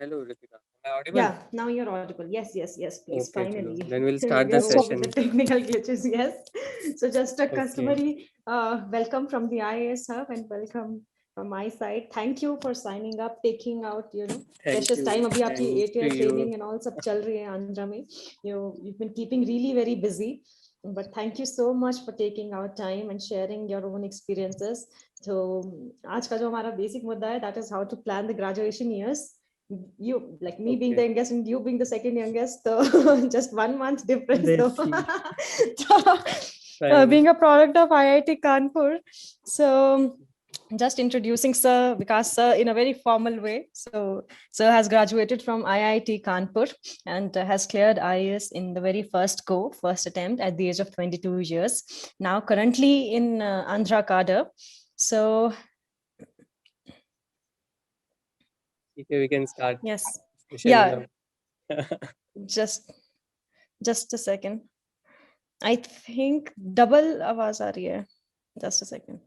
Hello, Ritika. Am I audible? Yeah, now you're audible. Yes, yes, yes, please. Okay, chalo. Finally. Then we'll start We the are over the session. technical glitches. Yes. So, just a Okay. customary welcome from the IAS Hub and welcome from my side. Thank you for signing up, taking out, Thank precious you. time. अभी आपकी Thanks to ATL you. training and all सब चल रही है आंध्रा में. You've been keeping really very busy. But thank you so much for taking our time and sharing your own experiences. So, आज का जो हमारा basic मुद्दा है, that is how to plan the graduation years. You like me being the Okay. youngest and you being the second youngest, so just 1 month difference though. Let's see. Fine. Being a product of IIT Kanpur, so just introducing Sir Vikas sir in a very formal way. So sir has graduated from IIT Kanpur and has cleared IAS in the very first attempt at the age of 22 years. Now currently in Andhra cadre. So Okay, we can start yes, session yeah, now. just just a second. I think double आवाज आ रही है. Just a second.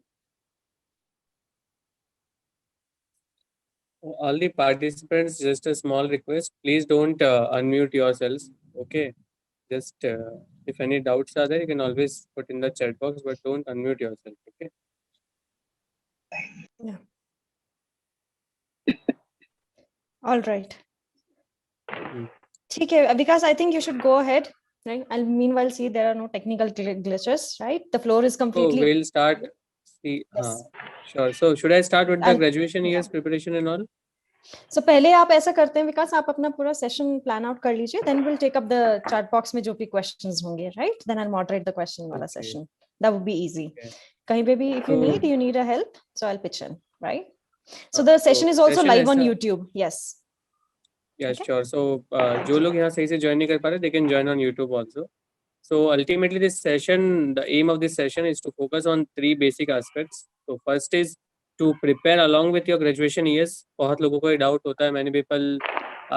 All the participants, just a small request. Please don't unmute yourselves. Okay. Just if any doubts are there, you can always put in the chat box, but don't unmute yourself. Okay. Yeah. All right. Hmm. ठीक है, because I think you should go ahead. Right. I'll meanwhile see there are no technical glitches. Right. The floor is So completely. we'll start. See, Yes. sure. So should I start with the I'll, graduation yeah. years preparation and all? So पहले आप ऐसा करते हैं विकास, आप अपना पूरा session plan out कर लीजिए, then we'll take up the chat box में जो भी questions होंगे, right? Then I'll moderate the question वाला Okay. session. That would be easy. Okay. कहीं पे भी if you So, need a help, so I'll pitch in, right? So the session is also session live on ऐसा YouTube. Yes. Yeah, Okay. sure. So जो लोग यहाँ सही से join नहीं कर पा रहे, they can join on YouTube also. So ultimately, this session, the aim of this session is to focus on 3 basic aspects. So first is to prepare along with your graduation years. बहुत लोगों को ये doubt होता है. Many people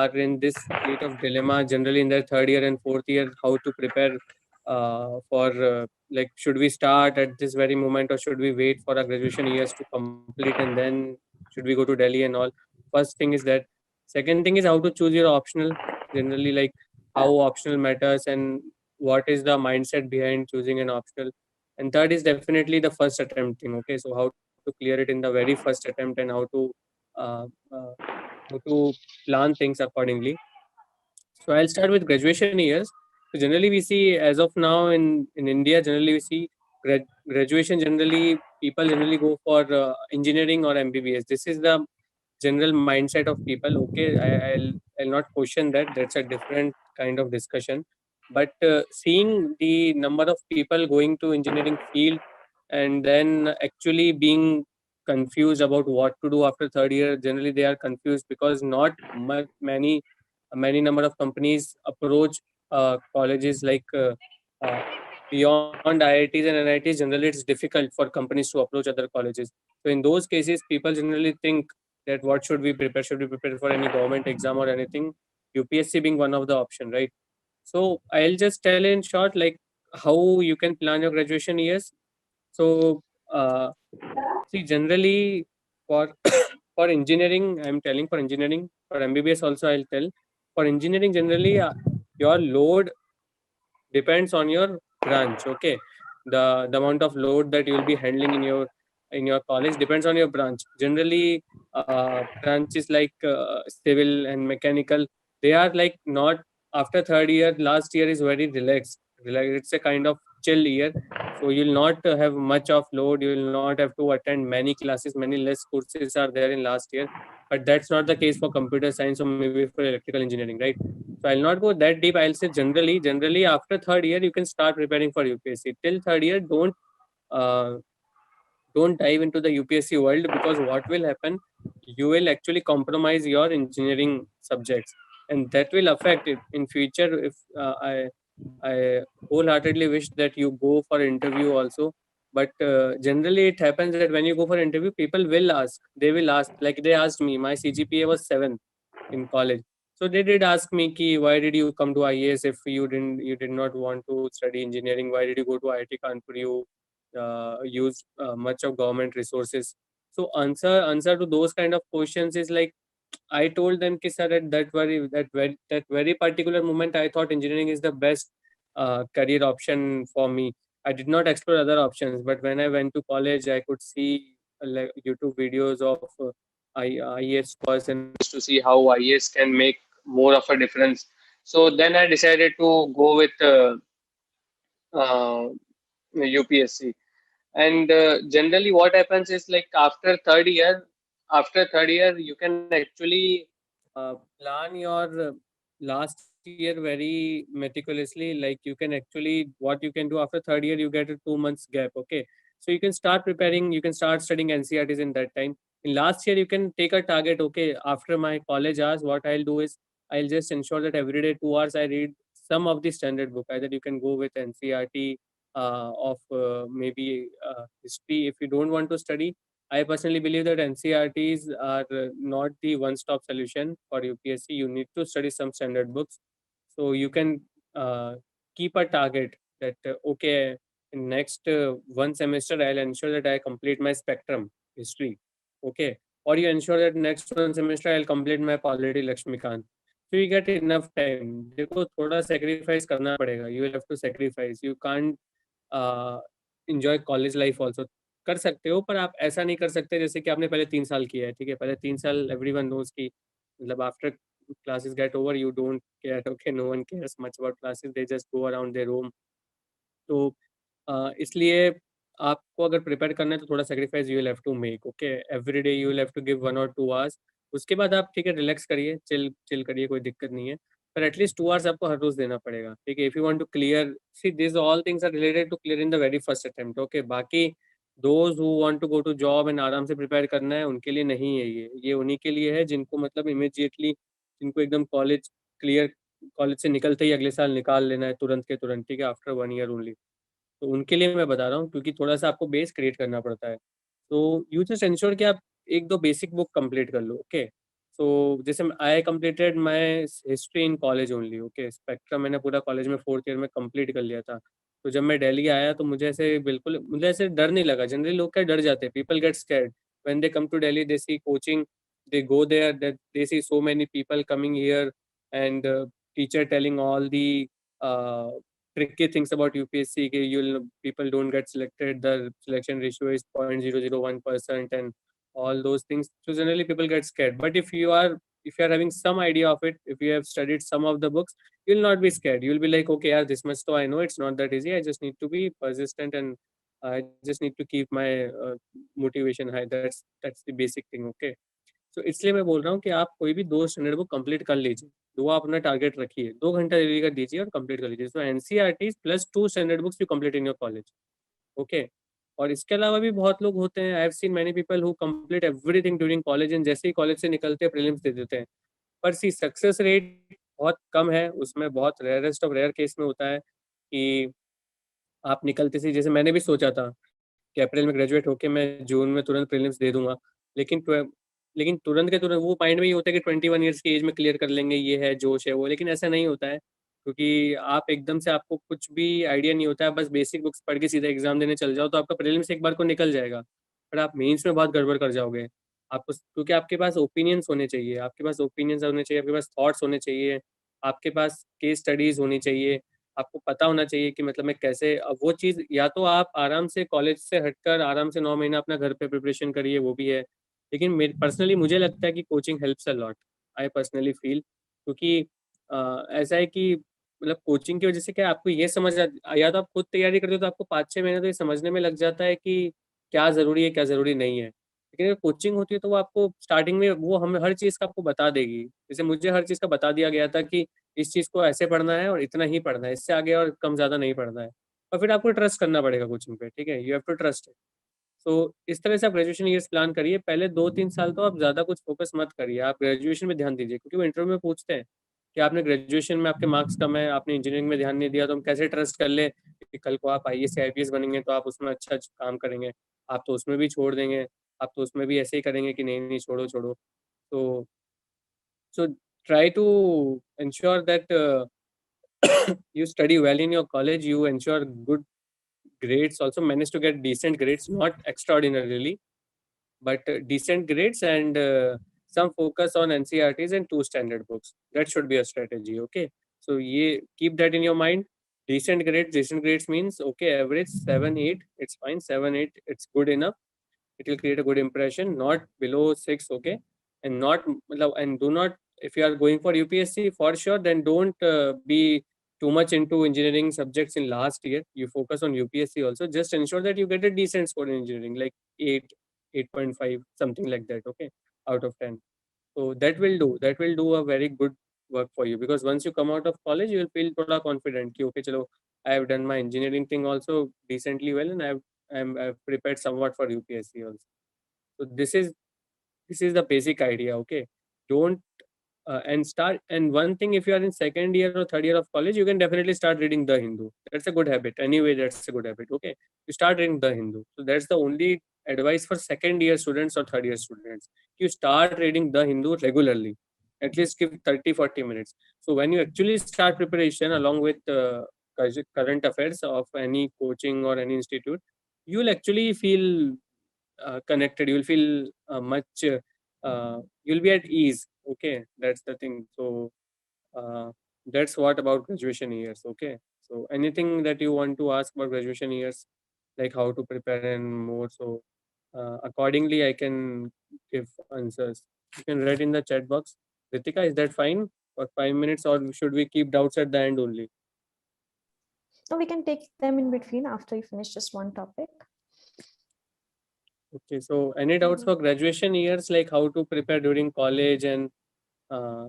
are in this state of dilemma generally in their 3rd year and 4th year, how to prepare for like should we start at this very moment or should we wait for our graduation years to complete and then should we go to Delhi and all. First thing is that. Second thing is how to choose your optional. Generally, like how optional matters and what is the mindset behind choosing an optional. And third is definitely the first attempt thing. Okay, so how to clear it in the very first attempt and uh, uh, how to plan things accordingly. So I'll start with graduation years. So generally we see as of now in India, generally we see graduation generally people generally go for engineering or MBBS. This is the general mindset of people. Okay, I'll not question that. That's a different kind of discussion. But seeing the number of people going to engineering field and then actually being confused about what to do after 3rd year, generally they are confused because not many number of companies approach colleges like beyond IITs and NITs. Generally, it's difficult for companies to approach other colleges. So in those cases, people generally think that what should we prepare? Should we prepare for any government exam or anything? UPSC being one of the option, right? So I'll just tell in short like how you can plan your graduation years. So see, generally for for engineering, I'm telling for engineering. For MBBS also, I'll tell. For engineering, generally your load depends on your branch. Okay, the amount of load that you'll be handling in your college depends on your branch. Generally branches like civil and mechanical, they are like not after 3rd year. Last year is very relaxed, it's a kind of chill year. So you'll not have much of load, you will not have to attend many classes, many less courses are there in last year. But that's not the case for computer science or maybe for electrical engineering, right? So I'll not go that deep. I'll say generally after 3rd year you can start preparing for UPSC. Till 3rd year, uh, don't dive into the UPSC world, because what will happen, you will actually compromise your engineering subjects, and that will affect it in future. If I wholeheartedly wish that you go for interview also, but generally it happens that when you go for interview, people will ask. They will ask, like they asked me. My CGPA was 7 in college, so they did ask me, ki, why did you come to IAS if you did not want to study engineering? Why did you go to IIT Kanpur? You use much of government resources. So answer to those kind of questions is like I told them ki sir, at that very particular moment I thought engineering is the best career option for me. I did not explore other options, but when I went to college, I could see like YouTube videos of IAS course and to see how IAS can make more of a difference. So then I decided to go with uh, UPSC. And generally, what happens is like after third year, you can actually plan your last year very meticulously. Like you can actually, what you can do after third year, you get a 2 months gap. Okay, so you can start preparing. You can start studying NCRTs in that time. In last year, you can take a target. Okay, after my college hours, what I'll do is I'll just ensure that every day 2 hours I read some of the standard book. Either you can go with NCRT of maybe history if you don't want to study. I personally believe that NCRTs are not the one-stop solution for UPSC. You need to study some standard books. So you can uh, keep a target that, okay, in next one semester, I'll ensure that I complete my spectrum history. Okay. Or you ensure that next one semester, I'll complete my polity Lakshmikant. So you get enough time. देखो थोड़ा sacrifice करना पड़ेगा. You will have to sacrifice. You can't enjoy college life also. कर सकते हो पर आप ऐसा नहीं कर सकते जैसे कि आपने पहले 3 साल किया है. ठीक है, पहले 3 साल एवरीवन नोज की मतलब after classes get over you don't care. Okay, no one cares much about classes, they just go around their room. तो इसलिए आपको अगर प्रिपेयर करना है तो थोड़ा sacrifice you will have to make. Okay, every day you will have to give 1 or 2 hours. उसके बाद आप ठीक है रिलैक्स करिए, चिल चिल करिए, कोई दिक्कत नहीं है. पर एटलीस्ट 2 hours आपको हर रोज देना पड़ेगा. ठीक है, if you want to clear, see this all things are related to clear in the very first attempt. Okay, बाकी those who want to go to job and आराम से प्रिपेयर करना है उनके लिए नहीं है. ये उन्हीं के लिए है जिनको मतलब इमीडिएटली, जिनको एकदम कॉलेज क्लियर, कॉलेज से निकलते ही अगले साल निकाल लेना है तुरंत के तुरंत. ठीक है, आफ्टर 1 year ओनली. तो उनके लिए मैं बता रहा हूँ क्योंकि थोड़ा-सा आपको बेस क्रिएट करना पड़ता है. तो यू जस्ट एंश्योर कि आप 1-2 बेसिक बुक कंप्लीट कर लो. ओके, सो जैसे I completed my history in college only. Okay, spectrum मैंने पूरा कॉलेज में 4th ईयर में कंप्लीट कर लिया था. तो जब मैं दिल्ली आया तो मुझे ऐसे डर नहीं लगा. जनरली लोग क्या डर जाते हैं, people get scared when they come to Delhi, they see coaching, they go there, that they see so many people coming here and teacher telling all the tricky things about UPSC. People don't get selected. The selection ratio is 0.001%, and all those things. So generally, people get scared. But if you are having some idea of it, if you have studied some of the books, you'll not be scared. You'll be like, okay, yeah, this much so I know. It's not that easy. I just need to be persistent and I just need to keep my motivation high. That's the basic thing. Okay. तो इसलिए मैं बोल रहा हूँ कि आप कोई भी 2 स्टैंडर्ड बुक कंप्लीट कर लीजिए. 2 आप अपना टारगेट रखिए, 2 घंटा डेली का दीजिए और कंप्लीट कर लीजिए. So NCERTs plus 2 standard books you complete in your college. Okay. और इसके अलावा भी बहुत लोग होते हैं, I have seen many people who complete everything during college and जैसे ही कॉलेज से निकलते हैं प्रीलिम्स दे देते हैं. पर सी सक्सेस रेट बहुत कम है उसमें. बहुत रेयरेस्ट ऑफ रेयर केस में होता है कि आप निकलते से, जैसे मैंने भी सोचा था कि अप्रैल में ग्रेजुएट होके मैं जून में तुरंत प्रीलिम्स दे दूँगा. लेकिन लेकिन तुरंत के तुरंत वो माइंड में ये होता है कि 21 ईयर्स की एज में क्लियर कर लेंगे, ये है, जोश है वो. लेकिन ऐसा नहीं होता है क्योंकि आप एकदम से, आपको कुछ भी आइडिया नहीं होता है. बस बेसिक बुक्स पढ़ के सीधा एग्ज़ाम देने चल जाओ तो आपका प्रीलिम्स एक बार को निकल जाएगा. पर आप मेंस में बहुत गड़बड़ कर जाओगे. आपको क्योंकि आपके पास ओपिनियंस होने चाहिए, आपके पास थॉट्स होने चाहिए, आपके पास केस स्टडीज़ होनी चाहिए. आपको पता होना चाहिए कि मतलब मैं कैसे, अब वो चीज़ या तो आप आराम से कॉलेज से हटकर आराम से 9 महीना अपना घर पे प्रिपरेशन करिए, वो भी है. लेकिन पर्सनली मुझे लगता है कि coaching helps a lot. I personally feel क्योंकि ऐसा है कि मतलब कोचिंग की वजह से क्या आपको ये समझ या तो आप खुद तैयारी करते हो तो आपको 5-6 महीने तो ये समझने में लग जाता है कि क्या ज़रूरी है, क्या ज़रूरी नहीं है. लेकिन अगर कोचिंग होती है तो वो आपको स्टार्टिंग में वो हमें हर चीज़ का आपको बता देगी. जैसे मुझे हर चीज़ का बता दिया गया था कि इस चीज़ को ऐसे पढ़ना है और इतना ही पढ़ना है, इससे आगे और कम ज़्यादा नहीं पढ़ना है. और फिर आपको ट्रस्ट करना पड़ेगा कोचिंग पे. ठीक है, यू हैव टू ट्रस्ट. तो इस तरह से आप ग्रेजुएशन ईयर्स प्लान करिए. पहले 2-3 साल तो आप ज़्यादा कुछ फोकस मत करिए, आप ग्रेजुएशन में ध्यान दीजिए क्योंकि वो इंटरव्यू में पूछते हैं कि आपने ग्रेजुएशन में आपके मार्क्स कम है, आपने इंजीनियरिंग में ध्यान नहीं दिया, तो हम कैसे ट्रस्ट कर लें कि कल को आप आईएएस या आईपीएस बनेंगे तो आप उसमें अच्छा काम करेंगे. आप तो उसमें भी छोड़ देंगे, आप तो उसमें भी ऐसे ही करेंगे कि नहीं नहीं छोड़ो छोड़ो. तो so try to ensure that you study well in your college, you ensure good grades, also manage to get decent grades, not extraordinarily, but decent grades, and some focus on NCERTs and 2 standard books. That should be a strategy. Okay, so keep that in your mind. Decent grades means okay, average 7 8, it's fine. 7 8, it's good enough. It will create a good impression, not below 6. Okay, and do not, if you are going for UPSC for sure, then don't be too much into engineering subjects in last year. You focus on UPSC also. Just ensure that you get a decent score in engineering, like 8, 8.5, something like that. Okay, out of 10. So that will do a very good work for you, because once you come out of college, you will feel toda confident ki, okay, chalo, I have done my engineering thing also decently well, and I've prepared somewhat for UPSC also. So this is the basic idea. Okay, don't and one thing, if you are in second year or third year of college, you can definitely start reading the Hindu. That's a good habit anyway. That's a good habit. Okay, you start reading the Hindu. So that's the only advice for second year students or third year students. You start reading the Hindu regularly, at least give 30-40 minutes. So when you actually start preparation along with current affairs of any coaching or any institute, you will actually feel connected. You'll feel much you'll be at ease. Okay, that's the thing. So uh, that's what about graduation years. Okay, so anything that you want to ask about graduation years, like how to prepare and more, so accordingly I can give answers. You can write in the chat box. Ritika, is that fine for 5 minutes, or should we keep doubts at the end only? So we can take them in between after you finish just one topic. Okay, so any doubts for graduation years, like how to prepare during college and uh,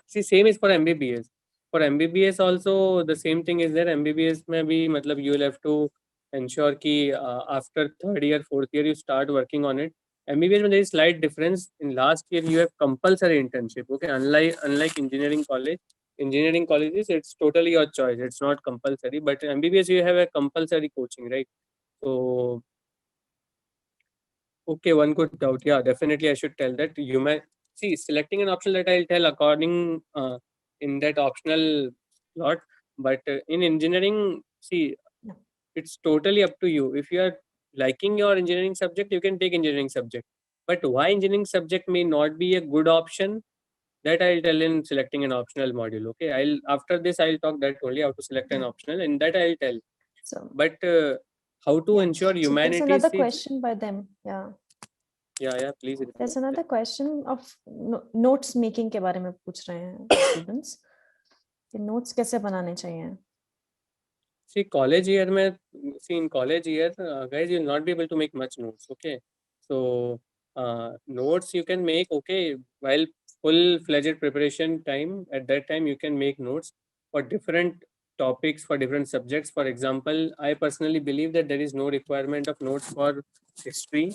see, same is for MBBS. For MBBS also the same thing is there. MBBS may be, matlab, you will have to ensure ki after third year, fourth year you start working on it. MBBS there is slight difference. In last year you have compulsory internship. Okay, unlike engineering colleges it's totally your choice. It's not compulsory. But MBBS you have a compulsory coaching, right? So okay, one good doubt. Yeah, definitely I should tell that. You may see selecting an option that I'll tell according in that optional slot. But in engineering, see, Yeah. it's totally up to you. If you are liking your engineering subject, you can take engineering subject. But why engineering subject may not be a good option, that I'll tell in selecting an optional module. Okay, I'll after this I'll talk that only how to select an Yeah. optional, and that I'll tell. So But how to yeah. ensure So there's humanity? another See, question by them. Yeah. yeah, please. There's another question of notes making के बारे में पूछ रहे हैं students. कि notes कैसे बनाने चाहिए? See, in college year, guys, you'll not be able to make much notes. Okay, so notes you can make. Okay, while full-fledged preparation time, at that time you can make notes for different topics, for different subjects. For example, I personally believe that there is no requirement of notes for history,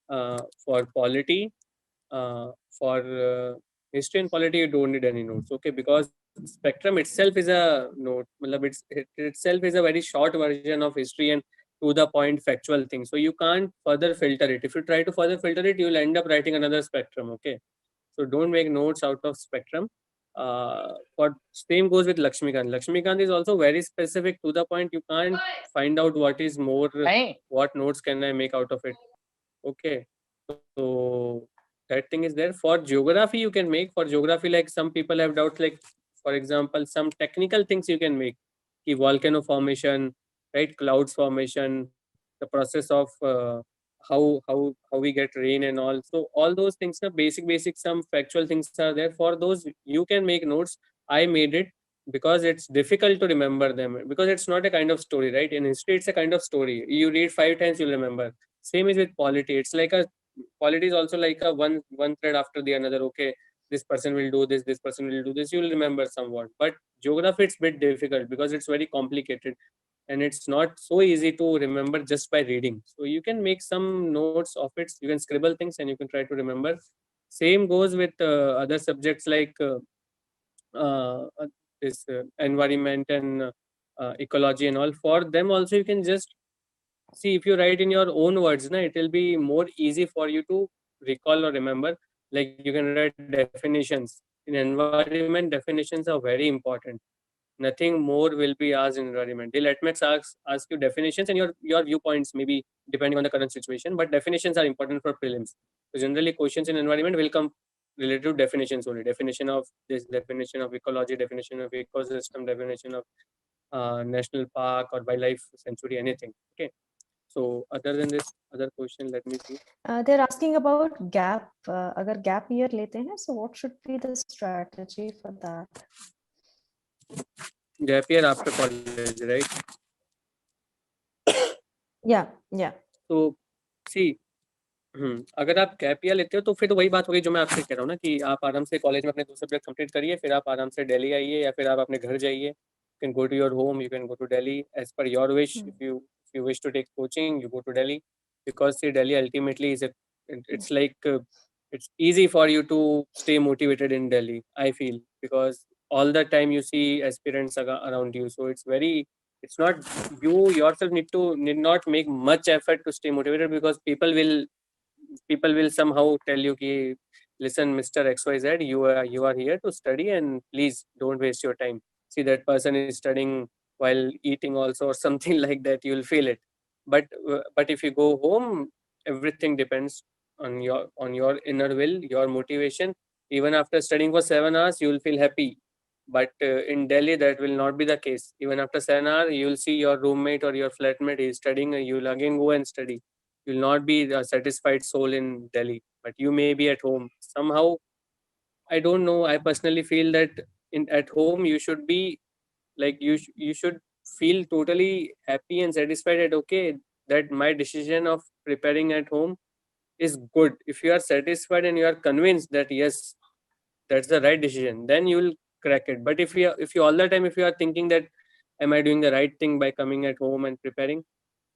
for polity, for history and polity. You don't need any notes. Okay, because spectrum itself is a note. Matlab it itself is a very short version of history and to the point factual thing. So you can't further filter it. If you try to further filter it, you'll end up writing another spectrum. Okay, so don't make notes out of spectrum. For same goes with Lakshmikant. Lakshmikant is also very specific to the point. You can't find out what is more. What notes can I make out of it? Okay, so that thing is there. For geography you can make. For geography, like some people have doubts, like for example some technical things you can make, ki volcano formation, right, clouds formation, the process of how we get rain and all. So all those things are basic some factual things are there. For those you can make notes. I made it because it's difficult to remember them, because it's not a kind of story, right? In history it's a kind of story. You read 5 times, you'll remember. Same is with polity. It's like a polity is also like a one thread after the another. Okay, this person will do this person will do this, you will remember somewhat. But geography it's a bit difficult because it's very complicated and it's not so easy to remember just by reading. So you can make some notes of it, you can scribble things and you can try to remember. Same goes with other subjects like this environment and ecology and all. For them also you can just see, if you write in your own words, it will be more easy for you to recall or remember. Like you can write definitions. In environment, definitions are very important. Nothing more will be asked in environment. The LatMax ask you definitions and your viewpoints, maybe depending on the current situation, but definitions are important for prelims. So generally questions in environment will come related to definitions only. Definition of this, definition of ecology, definition of ecosystem, definition of national park or wildlife sanctuary, anything. Okay. So other than this, other question, let me see. They're asking about gap. अगर gap year लेते हैं, so what should be the strategy for that? Gap year after college, right? Yeah, yeah. तो सी अगर आप gap year लेते हो तो फिर तो वही बात होगी जो मैं आपसे कह रहा हूँ ना कि आप आराम से कॉलेज में अपने 2 सब्जेक्ट कंप्लीट करिए, फिर आप आराम से दिल्ली आइए या फिर आप अपने घर जाइए. You can go to your home, you can go to Delhi as per your wish. If you wish to take coaching, you go to Delhi, because see, Delhi ultimately is it's like it's easy for you to stay motivated in Delhi, I feel, because all the time you see aspirants around you, so it's not, you yourself need not make much effort to stay motivated, because people will somehow tell you ki, listen, Mr. XYZ, you are here to study and please don't waste your time. See, that person is studying while eating also or something like that, you will feel it. But if you go home, everything depends on your inner will, your motivation. Even after studying for 7 hours, you will feel happy. But in Delhi, that will not be the case. Even after 7 hours, you will see your roommate or your flatmate is studying, and you will again go and study. You will not be a satisfied soul in Delhi, but you may be at home. Somehow, I don't know. I personally feel that at home you should be like you should feel totally happy and satisfied that okay, that my decision of preparing at home is good. If you are satisfied and you are convinced that yes, that's the right decision, then you will crack it. But if you all the time, if you are thinking that am I doing the right thing by coming at home and preparing,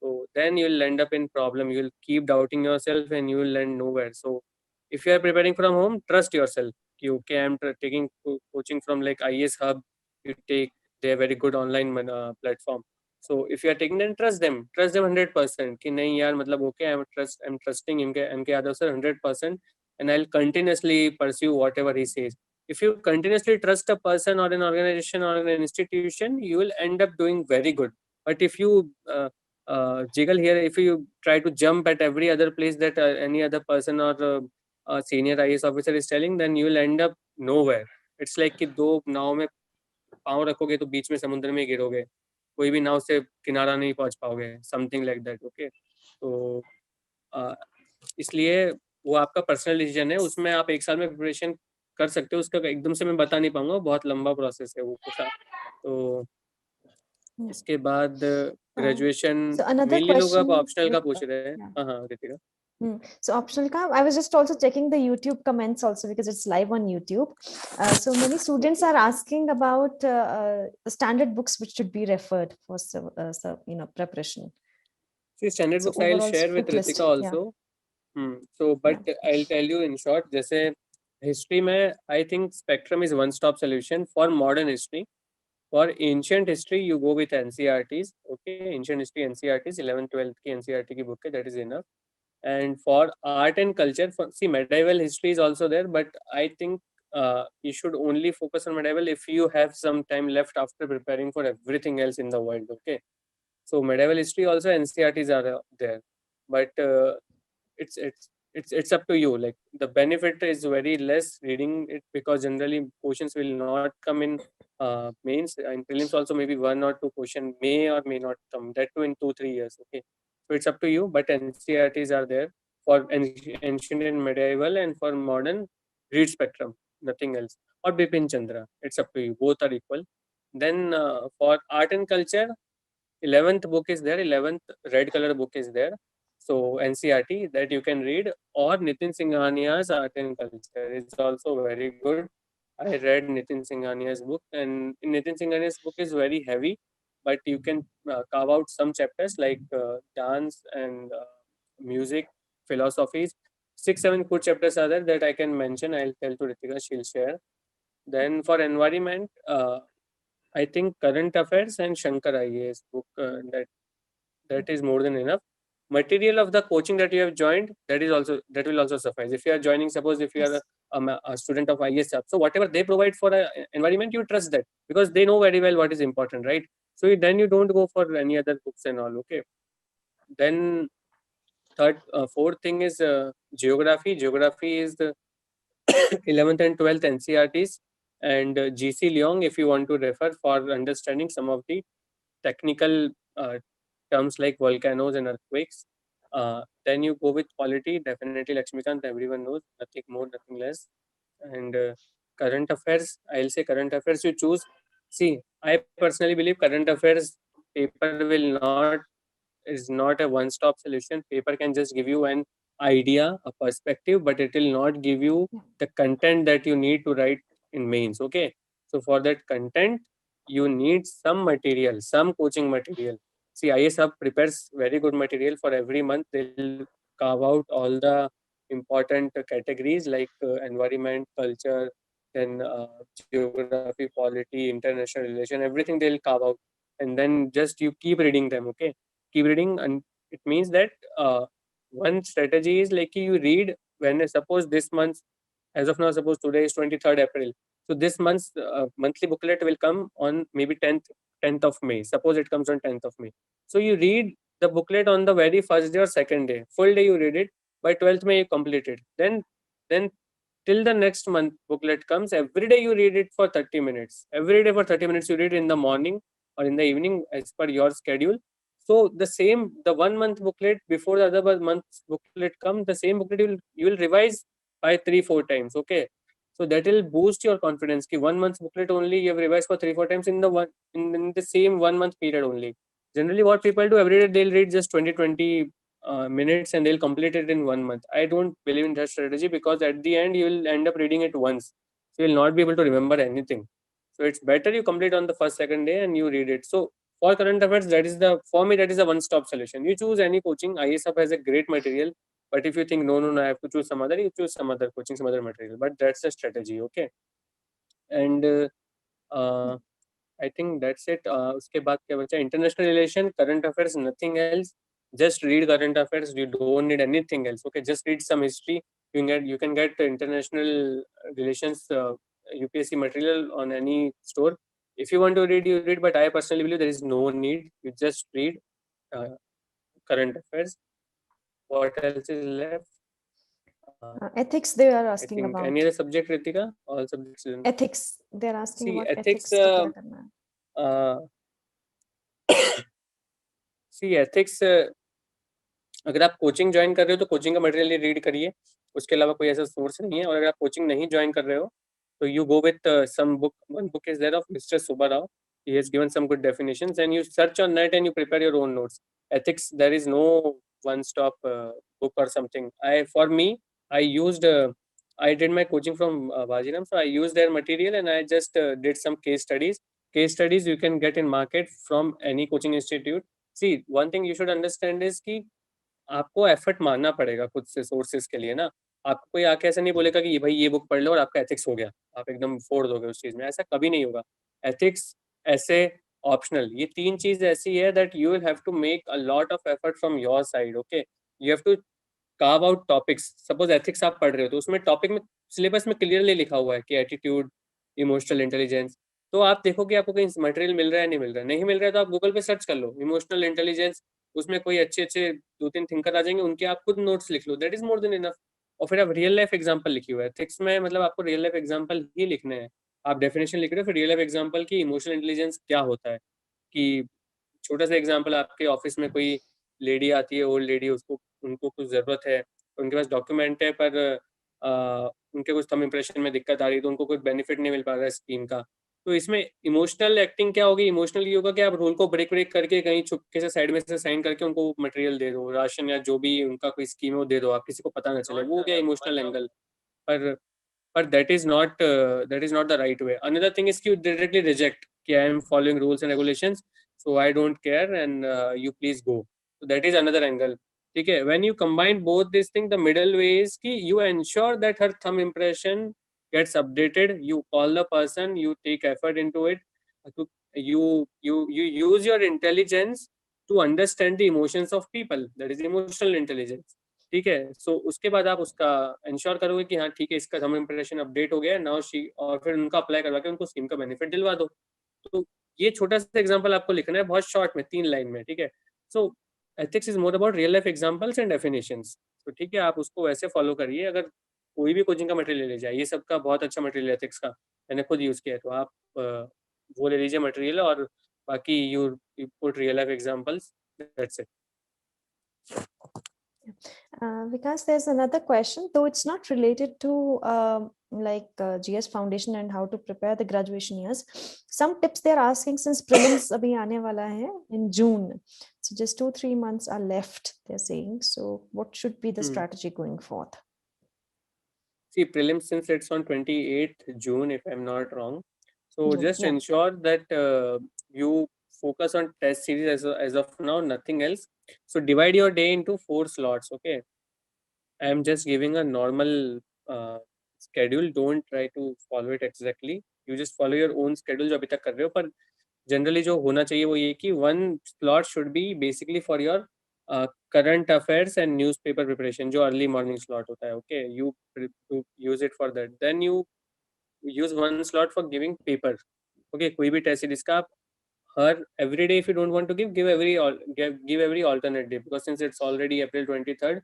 so then you'll end up in problem. You'll keep doubting yourself and you will end nowhere. So if you are preparing from home, trust yourself. Okay, I'm taking coaching from like IS Hub. You take, they're very good online platform. So if you are taking them, trust them 100%. कि नहीं यार, मतलब okay, I'm trusting MK Yadav sir 100%, and I'll continuously pursue whatever he says. If you continuously trust a person or an organization or an institution, you will end up doing very good. But if you jiggle here, if you try to jump at every other place that any other person or senior IAS officer is telling, then you will end up nowhere. It's like कि दो नाव में पाँव रखोगे तो बीच में समुद्र में गिरोगे, कोई भी नाव से किनारा नहीं पहुंच पाओगे, समथिंग लाइक दैट. ओके, तो इसलिए वो आपका पर्सनल डिसीजन है, उसमें आप 1 साल में प्रिपरेशन कर सकते हो. उसका एकदम से मैं बता नहीं पाऊंगा, बहुत लंबा प्रोसेस है वो पूरा. तो इसके बाद ग्रेजुएशन So another मेनली लोग अब question. ऑप्शनल का पूछ रहे हैं. Yeah. हाँ Ritika. So optional ka, I was just also checking the YouTube comments also because it's live on YouTube. So many students are asking about the standard books which should be referred for preparation. See, standard So books I'll overall share with strict list, Ritika also. So but I'll tell you in short, जैसे history में I think Spectrum is one stop solution for modern history. For ancient history, you go with NCRTs. Okay, ancient history NCRTs, 11th 12th की NCRT की book है, that is enough. And for art and culture, see, medieval history is also there, but I think you should only focus on medieval if you have some time left after preparing for everything else in the world. Okay, so medieval history also NCRTs are there, but it's up to you. Like the benefit is very less reading it, because generally questions will not come in mains and prelims also. Maybe 1 or 2 question may or may not come, that too in 2-3 years. Okay, so it's up to you, but NCRTs are there for ancient and medieval, and for modern read Spectrum, nothing else, or Bipin Chandra. It's up to you, both are equal. Then for art and culture, 11th book is there, 11th red color book is there. So NCRT that you can read, or Nitin Singhania's Art and Culture is also very good. I read Nitin Singhania's book, and Nitin Singhania's book is very heavy, but you can carve out some chapters like dance and music, philosophies. 6-7 good chapters are there that I can mention. I'll tell to Ritika, she'll share. Then for environment, I think current affairs and Shankar IAS book, that is more than enough. Material of the coaching that you have joined, that will also suffice. If you are joining, suppose if you are a student of ISF. So whatever they provide for a environment, you trust that because they know very well what is important, right? So then you don't go for any other books and all. Okay. Then fourth thing is geography. Geography is the 11th and 12th NCRTs and GC Leong if you want to refer for understanding some of the technical terms like volcanoes and earthquakes. Then you go with polity, definitely Lakshmikant, everyone knows, nothing more, nothing less. And current affairs, I'll say current affairs you choose. See, I personally believe current affairs paper will not is not a one-stop solution. Paper can just give you an idea, a perspective, but it will not give you the content that you need to write in mains. Okay. So for that content, you need some material, some coaching material. See, IS Hub prepares very good material for every month. They'll carve out all the important categories like environment, culture, then geography, polity, international relation, everything they'll carve out. And then just you keep reading them. Okay. Keep reading, and it means that one strategy is like you read when suppose this month, as of now, suppose today is 23rd April. So this month's monthly booklet will come on maybe 10th of May. Suppose it comes on 10th of May. So you read the booklet on the very first day or second day. Full day you read it. By 12th May you complete it. Then till the next month booklet comes, every day you read it for 30 minutes. Every day for 30 minutes you read in the morning or in the evening as per your schedule. So the 1 month booklet before the other month's booklet comes, the same booklet you will revise by 3-4 times. Okay. So that will boost your confidence. Ki 1 month's booklet only you have revised for 3-4 times in the same 1 month period only. Generally, what people do every day, they'll read just 20 minutes and they'll complete it in 1 month. I don't believe in that strategy because at the end you will end up reading it once. So you'll not be able to remember anything. So it's better you complete on the first, second day and you read it. So for current affairs, for me, that is a one-stop solution. You choose any coaching. ISF has a great material. But if you think, no, I have to choose some other, you choose some other coaching, some other material. But that's a strategy, okay? And I think that's it. उसके बाद क्या बचा? International relation, current affairs, nothing else. Just read current affairs. You don't need anything else. Okay, just read some history. You can get international relations UPSC material on any store. If you want to read, you read. But I personally believe there is no need. You just read current affairs. What else is left? Ethics they are I asking think about. any other subject, Ritika? All subjects. Ethics. They're asking See, about ethics. ethics. तो क्या करना है? See, ethics. अगर आप coaching join कर रहे हो तो कोचिंग का मटेरियल रीड करिए. उसके अलावा कोई ऐसा सोर्स नहीं है. और अगर आप कोचिंग नहीं ज्वाइन कर रहे हो तो you go with some book. One book is there of Mr. Subba Rao. He has given some good definitions and you search on net and you prepare your own notes. Ethics, there is no one-stop book or something. For me, I did my coaching from Vajiram, so I used their material and I just did some case studies. Case studies you can get in market from any coaching institute. See, one thing you should understand is कि आपको effort मारना पड़ेगा खुद से sources के लिए ना. आपको कोई आके ऐसा नहीं बोलेगा कि भाई ये बुक पढ़ लो और आपका एथिक्स हो गया, आप एकदम फोड़ दोगे उस चीज में. ऐसा कभी नहीं होगा. एथिक्स ऐसे ऑप्शनल. ये 3 चीज ऐसी है that you will have to make a lot of effort from your side. Okay, you have to carve out topics. Suppose ethics आप पढ़ रहे हो तो उसमें टॉपिक में सिलेबस में क्लियरली लिखा हुआ है कि एटीट्यूड, इमोशनल इंटेलिजेंस. तो आप देखो कि आपको कहीं मटेरियल मिल रहा है, नहीं मिल रहा है. नहीं मिल रहा है तो आप गूगल पे सर्च कर लो इमोशनल इंटेलिजेंस. उसमें कोई अच्छे 2-3 थिंकर आ जाएंगे, उनके आप खुद नोट्स लिख लो. That is more than enough. और फिर आप रियल लाइफ एग्जांपल लिखिए हुआ है एथिक्स में. मतलब आपको रियल लाइफ एग्जांपल ही लिखने हैं. आप डेफिनेशन लिख रहे हो, फिर रियल लाइफ एग्जांपल की इमोशनल इंटेलिजेंस क्या होता है. कि छोटा सा एग्जांपल, आपके ऑफिस में कोई लेडी आती है, ओल्ड लेडी, उनको कुछ ज़रूरत है, उनके पास डॉक्यूमेंट है पर उनके कुछ थंब इंप्रेशन में दिक्कत आ रही है तो उनको कुछ बेनिफिट नहीं मिल पा रहा है स्कीम का. तो इसमें इमोशनल एक्टिंग क्या होगी? इमोशनल ये होगा कि आप रूल को ब्रेक करके कहीं छुपके से साइड में से साइन करके उनको मटेरियल दे दो, राशन या जो भी उनका कोई स्कीम है वो दे दो, आप किसी को पता ना चले. वो क्या इमोशनल एंगल. पर that is not the right way. Another thing is you directly reject कि I am following rules and regulations, so I don't care and you please go. So that is another angle. ठीक है. When you combine both these things, the middle way is कि you ensure that her thumb impression gets updated. You call the person, you take effort into it. You use your intelligence to understand the emotions of people. That is emotional intelligence. ठीक है। सो उसके बाद आप उसका ensure करोगे कि हाँ ठीक है, इसका सम इम्प्रेशन अपडेट हो गया नाउ शी, और फिर उनका अप्लाई करवा के उनको स्कीम का बेनिफिट दिलवा दो। तो ये छोटा सा एग्जांपल आपको लिखना है बहुत शॉर्ट में 3 लाइन में, ठीक है। सो ethics is more about real life examples and definitions. तो ठीक है, आप उसको वैसे फॉलो करिए। अगर कोई भी कोचिंग का मटेरियल ले जाए, ये सबका बहुत अच्छा मटेरियल है एथिक्स का, मैंने खुद यूज़ किया है, तो आप वो ले लीजिए मटेरियल, और बाकी you put real life examples, that's it. Because there's another question, though it's not related to GS Foundation and how to prepare the graduation years. Some tips they're asking since prelims abhi aane wala hai in June. So just 2-3 months are left, they're saying. So what should be the strategy going forth? See, prelims, since it's on 28th June, if I'm not wrong. So June, just yeah. ensure that you focus on test series as of now, nothing else. So divide your day into 4 slots, okay? I am just giving a normal schedule. Don't try to follow it exactly. You just follow your own schedule जो अभी तक कर रहे हो, पर generally जो होना चाहिए वो ये कि one slot should be basically for your current affairs and newspaper preparation, जो early morning slot होता है, okay? You use it for that. Then you use one slot for giving paper, okay? कोई भी test series का आप हर every day, if you don't want to give every alternate day, because since it's already April 23rd,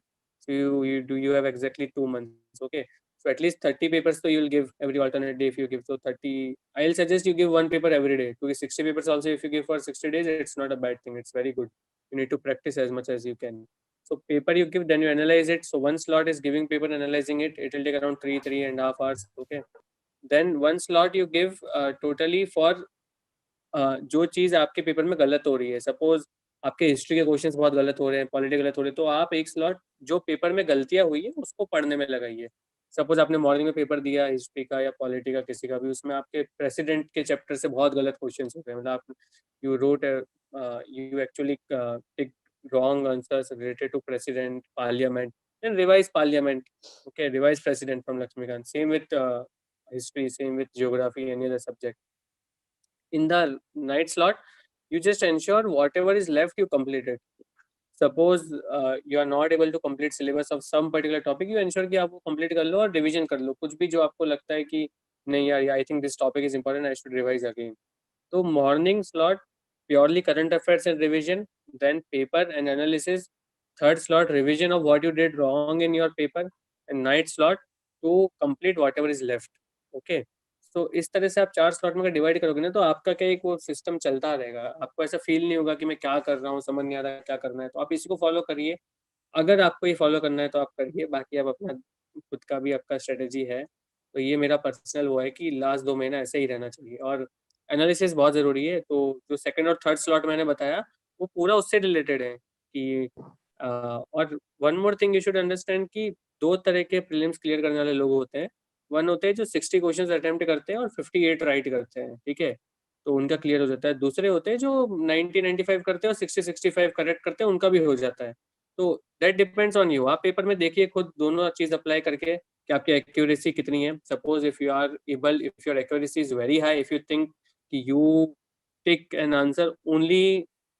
so you have exactly 2 months, okay? So at least 30 papers, so you'll give every alternate day. If you give so 30, I'll suggest you give one paper every day, because 60 papers also if you give for 60 days, it's not a bad thing, it's very good. You need to practice as much as you can. So paper you give, then you analyze it. So one slot is giving paper, analyzing it, it will take around 3.5 hours, okay? Then one slot you give totally for जो चीज़ आपके paper में गलत हो रही है। Suppose आपके history के questions बहुत गलत हो रहे हैं, पॉलिटी गलत हो रहे हैं, तो आप एक स्लॉट जो पेपर में गलतियाँ हुई है उसको पढ़ने में लगाइए। सपोज आपने मॉर्निंग में पेपर दिया हिस्ट्री का या पॉलिटी का किसी का भी, उसमें आपके प्रेसिडेंट के चैप्टर से बहुत गलत क्वेश्चन हो रहे हैं, मतलब आप you rote you actually tick wrong answers related to president, parliament, then revise parliament, okay, revise president from Lakshmikant. Same with history, same with geography, any other subject. In the night slot, you just ensure whatever is left you complete it. Suppose you are not able to complete syllabus of some particular topic, you ensure कि आप वो complete कर लो और revision कर लो, कुछ भी जो आपको लगता है कि नहीं यार, I think this topic is important, I should revise again. तो morning slot purely current affairs and revision, then paper and analysis. Third slot revision of what you did wrong in your paper, and night slot to complete whatever is left, okay? तो इस तरह से आप 4 slot में अगर divide करोगे ना, तो आपका क्या एक वो सिस्टम चलता रहेगा, आपको ऐसा फील नहीं होगा कि मैं क्या कर रहा हूँ, समझ नहीं आ रहा क्या करना है। तो आप इसी को फॉलो करिए, अगर आपको ये फॉलो करना है तो आप करिए, बाकी आप अपना खुद का भी आपका स्ट्रेटेजी है। तो ये मेरा पर्सनल वो है कि लास्ट 2 महीना ऐसे ही रहना चाहिए, और एनालिसिस बहुत ज़रूरी है। तो जो सेकंड और थर्ड स्लॉट मैंने बताया वो पूरा उससे रिलेटेड है कि और one more thing you should understand कि 2 तरह के प्रीलिम्स क्लियर करने वाले लोग होते हैं। वन होते हैं जो 60 क्वेश्चंस अटेम्प्ट करते हैं और 58 राइट करते हैं, ठीक है, तो उनका क्लियर हो जाता है। दूसरे होते हैं जो 90-95 करते हैं और 60-65 करेक्ट करते हैं, उनका भी हो जाता है। तो दैट डिपेंड्स ऑन यू। आप पेपर में देखिए खुद दोनों चीज़ अप्लाई करके कि आपकी एक्यूरेसी कितनी है। Suppose if you are able, if your accuracy is very high, if you think कि you tick an answer only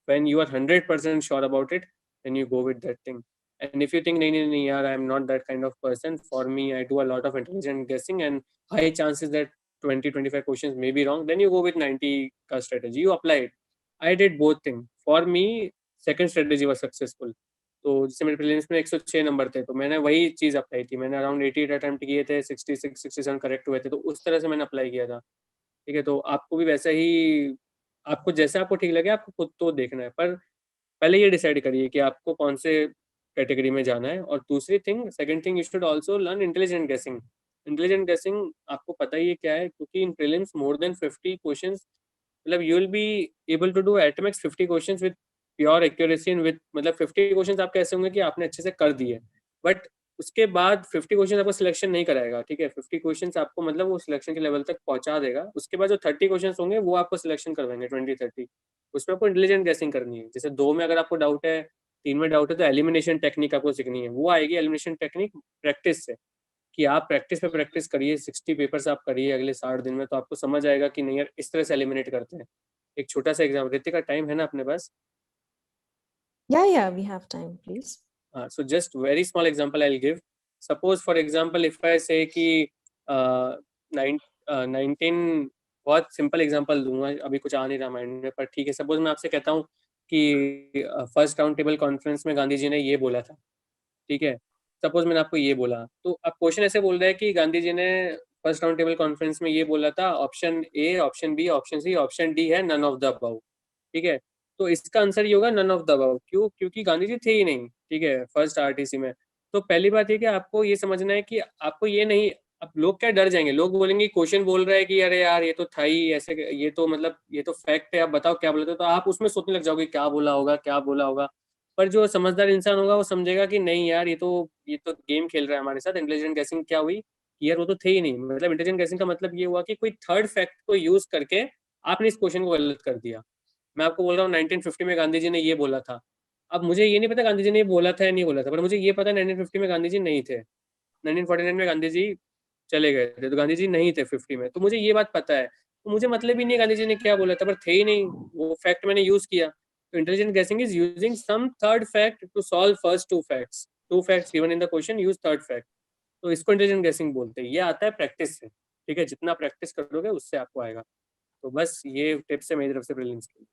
when you are 100% sure about it, then you go with that thing. And if you think nahi nahi nahi yaar, I am not that kind of person, for me I do a lot of intelligent guessing and high chances that 20-25 questions may be wrong, then you go with 90 ka strategy, you apply it. I did both thing. For me second strategy was successful. तो जैसे मेरे prelims में 106 number थे, तो मैंने वही चीज़ apply की। मैंने अराउंड 88 अटेम्प्ट किए थे, 66-67 करेक्ट हुए थे, तो उस तरह से मैंने अप्लाई किया था, ठीक है। तो आपको भी वैसा ही, आपको जैसा आपको ठीक लगे आपको खुद तो देखना है, पर पहले ये डिसाइड करिए कि आपको कौन से कैटेगरी में जाना है। और दूसरी thing, second thing, you should also learn intelligent guessing. Intelligent guessing आपको पता ही है क्या है, क्योंकि in prelims more than 50 questions, मतलब you will be able to do at max 50 questions with pure accuracy and with, मतलब 50 क्वेश्चंस आपके ऐसे होंगे कि आपने अच्छे से कर दिए, बट उसके बाद 50 क्वेश्चन आपको सिलेक्शन नहीं कराएगा, ठीक है। 50 क्वेश्चंस आपको मतलब वो सिलेक्शन के लेवल तक पहुंचा देगा। उसके बाद जो 30 क्वेश्चंस होंगे वो आपको सिलेक्शन करवाएंगे, 20-30। उसमें आपको इंटेलिजेंट गेसिंग करनी है। जैसे 2 में अगर आपको डाउट है, 3 में डाउट है, तो एलिमिनेशन टेक्निक आपको सीखनी है। वो आएगी एलिमिनेशन टेक्निक प्रैक्टिस से, कि आप प्रैक्टिस पे प्रैक्टिस करिए, 60 पेपर्स आप करिए अगले 60 दिन में, तो आपको समझ आएगा कि नहीं यार इस तरह से एलिमिनेट करते हैं। एक छोटा सा एग्जाम, रितिका टाइम है ना अपने पास? Yeah, we have time, please. So just very small example I'll give. Suppose for example if I say कि uh, 19, बहुत सिंपल एग्जांपल दूंगा, अभी कुछ आ नहीं रहा माइंड में, पर ठीक है. सपोज मैं आपसे कहता हूँ कि फर्स्ट राउंड टेबल कॉन्फ्रेंस में गांधी जी ने ये बोला था, ठीक है. सपोज मैंने आपको ये बोला, तो आप क्वेश्चन ऐसे बोल रहे हैं कि गांधी जी ने फर्स्ट राउंड टेबल कॉन्फ्रेंस में ये बोला था, option A, option B, option C, option D है नन ऑफ द अबव, ठीक है. तो इसका आंसर ये होगा नन ऑफ द अबव. क्यों? क्योंकि गांधी जी थे ही नहीं, ठीक है, फर्स्ट आरटीसी में. तो पहली बात ये कि आपको ये समझना है कि आपको ये नहीं, अब लोग क्या डर जाएंगे, लोग बोलेंगे क्वेश्चन बोल रहा है कि अरे यार ये तो था ही ऐसे, ये तो मतलब ये तो फैक्ट है, आप बताओ क्या बोला था, तो आप उसमें सोचने लग जाओगे क्या बोला होगा, क्या बोला होगा. पर जो समझदार इंसान होगा वो समझेगा कि नहीं यार, ये तो गेम खेल रहा है हमारे साथ. इंटेलिजेंट गैसिंग क्या हुई कि यार वो तो थे ही नहीं. मतलब इंटेलिजेंट गैसिंग का मतलब ये हुआ कि कोई थर्ड फैक्ट को यूज करके आपने इस क्वेश्चन को गलत कर दिया. मैं आपको बोल रहा हूँ 1950 में गांधी जी ने ये बोला था. अब मुझे ये नहीं पता गांधी जी ने ये बोला था या नहीं बोला था, पर मुझे ये पता 1950 में गांधी जी नहीं थे. 1949 में गांधी जी चले गए थे, तो गांधी जी नहीं थे 50 में, तो मुझे ये बात पता है. तो मुझे मतलब ही नहीं गांधी जी ने क्या बोला था, पर थे ही नहीं, वो फैक्ट मैंने यूज किया. तो intelligent guessing is using some third fact to solve first two facts given in the question, use third fact. तो इसको इंटेलिजेंट गेसिंग बोलते हैं. ये आता है प्रैक्टिस से, ठीक है, जितना प्रैक्टिस करोगे उससे आपको आएगा. तो बस ये टिप्स है मेरी तरफ से प्रीलिम्स के लिए.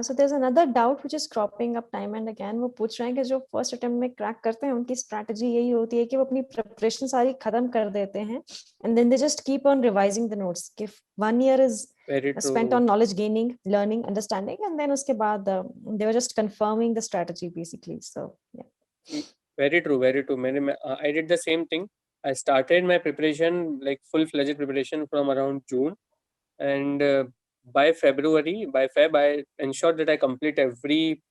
So there's another doubt which is cropping up time and again. वो पूछ रहे हैं कि जो फर्स्ट अटेम्प्ट में क्रैक करते हैं उनकी स्ट्रैटेजी यही होती है कि वो अपनी प्रिपरेशन सारी खत्म कर देते हैं and then they just keep on revising the notes. कि 1 year is Very spent true. on knowledge gaining, learning, understanding, and then उसके बाद they were just confirming the strategy basically. So yeah. Very true, very true. I did the same thing. I started my preparation, like full-fledged preparation, from around June, and by Feb, I ensured that I complete every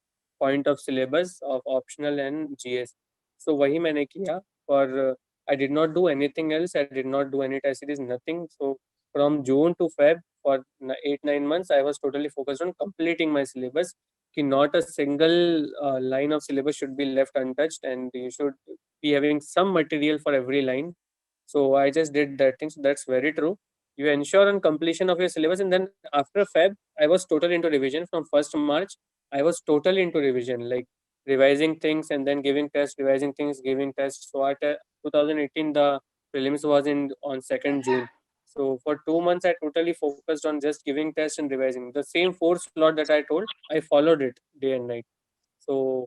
point of syllabus of optional and GS. So वही मैंने किया. For I did not do anything else. I did not do any test series, nothing. So from June to Feb, for 8-9 months, I was totally focused on completing my syllabus. कि not a single line of syllabus should be left untouched, and you should be having some material for every line. So I just did that thing. So that's very true. You ensure on completion of your syllabus, and then after Feb, I was totally into revision. From 1st March, I was totally into revision, like revising things and then giving tests, revising things, giving tests. So at 2018, the prelims was on 2nd June. So for 2 months, I totally focused on just giving tests and revising. The same 4 slot that I told, I followed it day and night. So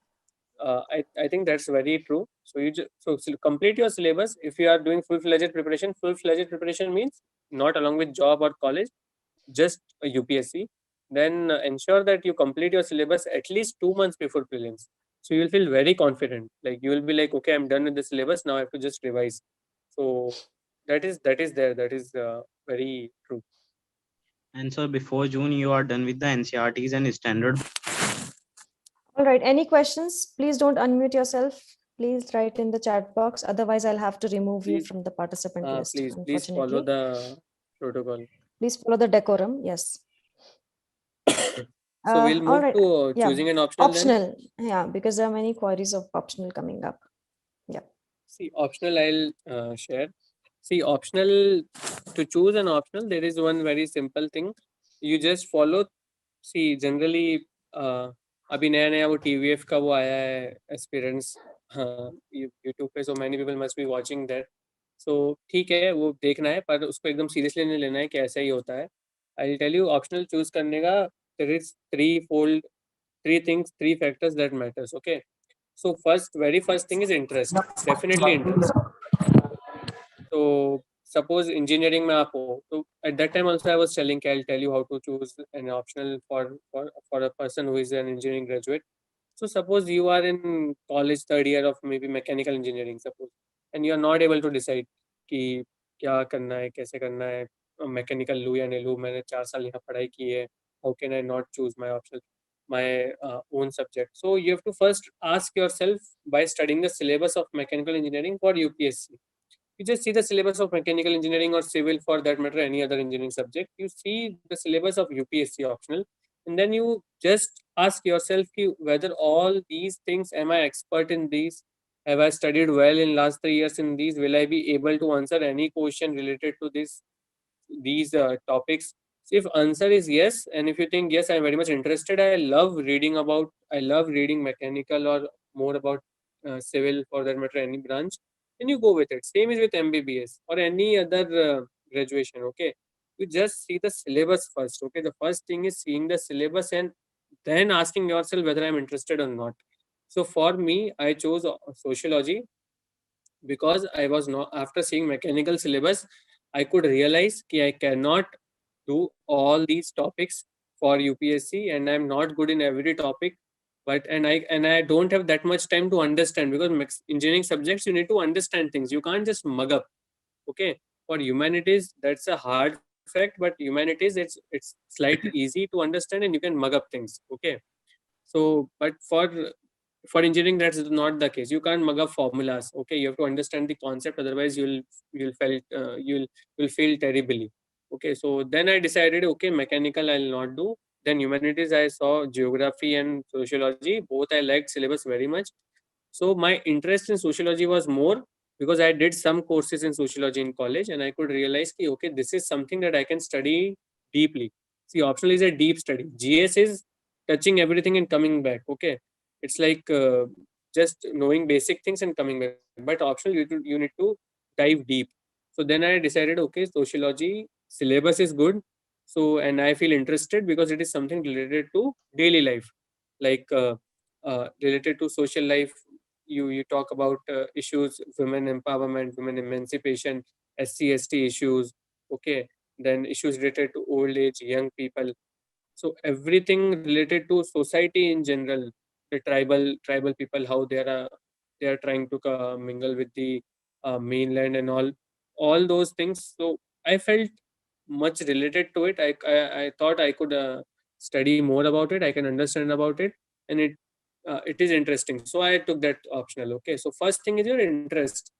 I think that's very true. So complete your syllabus. If you are doing full-fledged preparation means not along with job or college, just a UPSC. Then ensure that you complete your syllabus at least 2 months before prelims. So you'll feel very confident. Like you will be like, okay, I'm done with the syllabus. Now I have to just revise. So that is there. That is very true. And so before June, you are done with the NCRTs and standard. All right. Any questions? Please don't unmute yourself. Please write in the chat box. Otherwise, I'll have to remove you Please- from the participant list. Please follow the protocol. Please follow the decorum. Yes. So we'll all move right. to Yeah. choosing an optional. Then. Optional. Yeah, because there are many queries of optional coming up. See, optional I'll share. See, optional, to choose an optional, there is one very simple thing. You just follow. See, generally, अभी नया नया वो TVF का वो आया है aspirants, हाँ, YouTube पे. So many people must be watching that. So ठीक है, वो देखना है, पर उसको एकदम सीरियसली नहीं लेना है कि ऐसा ही होता है. I will tell you, optional choose करने का there is three factors that matters. Okay. So very first thing is interest. Definitely interest. So suppose engineering में आप हो, तो at that time also I was telling, I'll tell you how to choose an optional for a person who is an engineering graduate. So suppose you are in college 3rd year of maybe mechanical engineering, suppose, and you are not able to decide कि क्या करना है, कैसे करना है, mechanical लूँ या नहीं लूँ, मैंने 4 साल यहाँ पढ़ाई की है, how can I not choose my option, my own subject. So you have to first ask yourself by studying the syllabus of mechanical engineering for UPSC. You just see the syllabus of mechanical engineering or civil, for that matter, any other engineering subject. You see the syllabus of UPSC optional, and then you just ask yourself whether all these things, am I expert in these? Have I studied well in last 3 years in these? Will I be able to answer any question related to these topics? So if answer is yes, and if you think yes, I'm very much interested, I love reading mechanical or more about civil, for that matter, any branch, then you go with it. Same is with MBBS or any other graduation. Okay, you just see the syllabus first. Okay, the first thing is seeing the syllabus and then asking yourself whether I'm interested or not. So for me, I chose sociology because I was not, after seeing mechanical syllabus, I could realize that I cannot do all these topics for UPSC, and I'm not good in every topic. But I don't have that much time to understand, because engineering subjects, you need to understand things. You can't just mug up. Okay, for humanities, that's a hard fact, but humanities, it's slightly easy to understand and you can mug up things. Okay, so but for engineering, that's not the case. You can't mug up formulas. Okay, you have to understand the concept, otherwise you'll fail terribly. Okay, so then I decided, okay, mechanical I'll not do. Then humanities, I saw geography and sociology, both I liked syllabus very much. So my interest in sociology was more because I did some courses in sociology in college, and I could realize that, okay, this is something that I can study deeply. See, optional is a deep study. GS is touching everything and coming back. Okay, it's like just knowing basic things and coming back. But optional, you need to dive deep. So then I decided, okay, sociology syllabus is good. So, and I feel interested because it is something related to daily life, like related to social life. You talk about issues, women empowerment, women emancipation, SC/ST issues. Okay, then issues related to old age, young people. So everything related to society in general, the tribal people, how they are trying to mingle with the mainland and all those things. So I felt much related to it. I thought I could study more about it. I can understand about it, and it is interesting. So I took that optional. Okay, so first thing is your interest.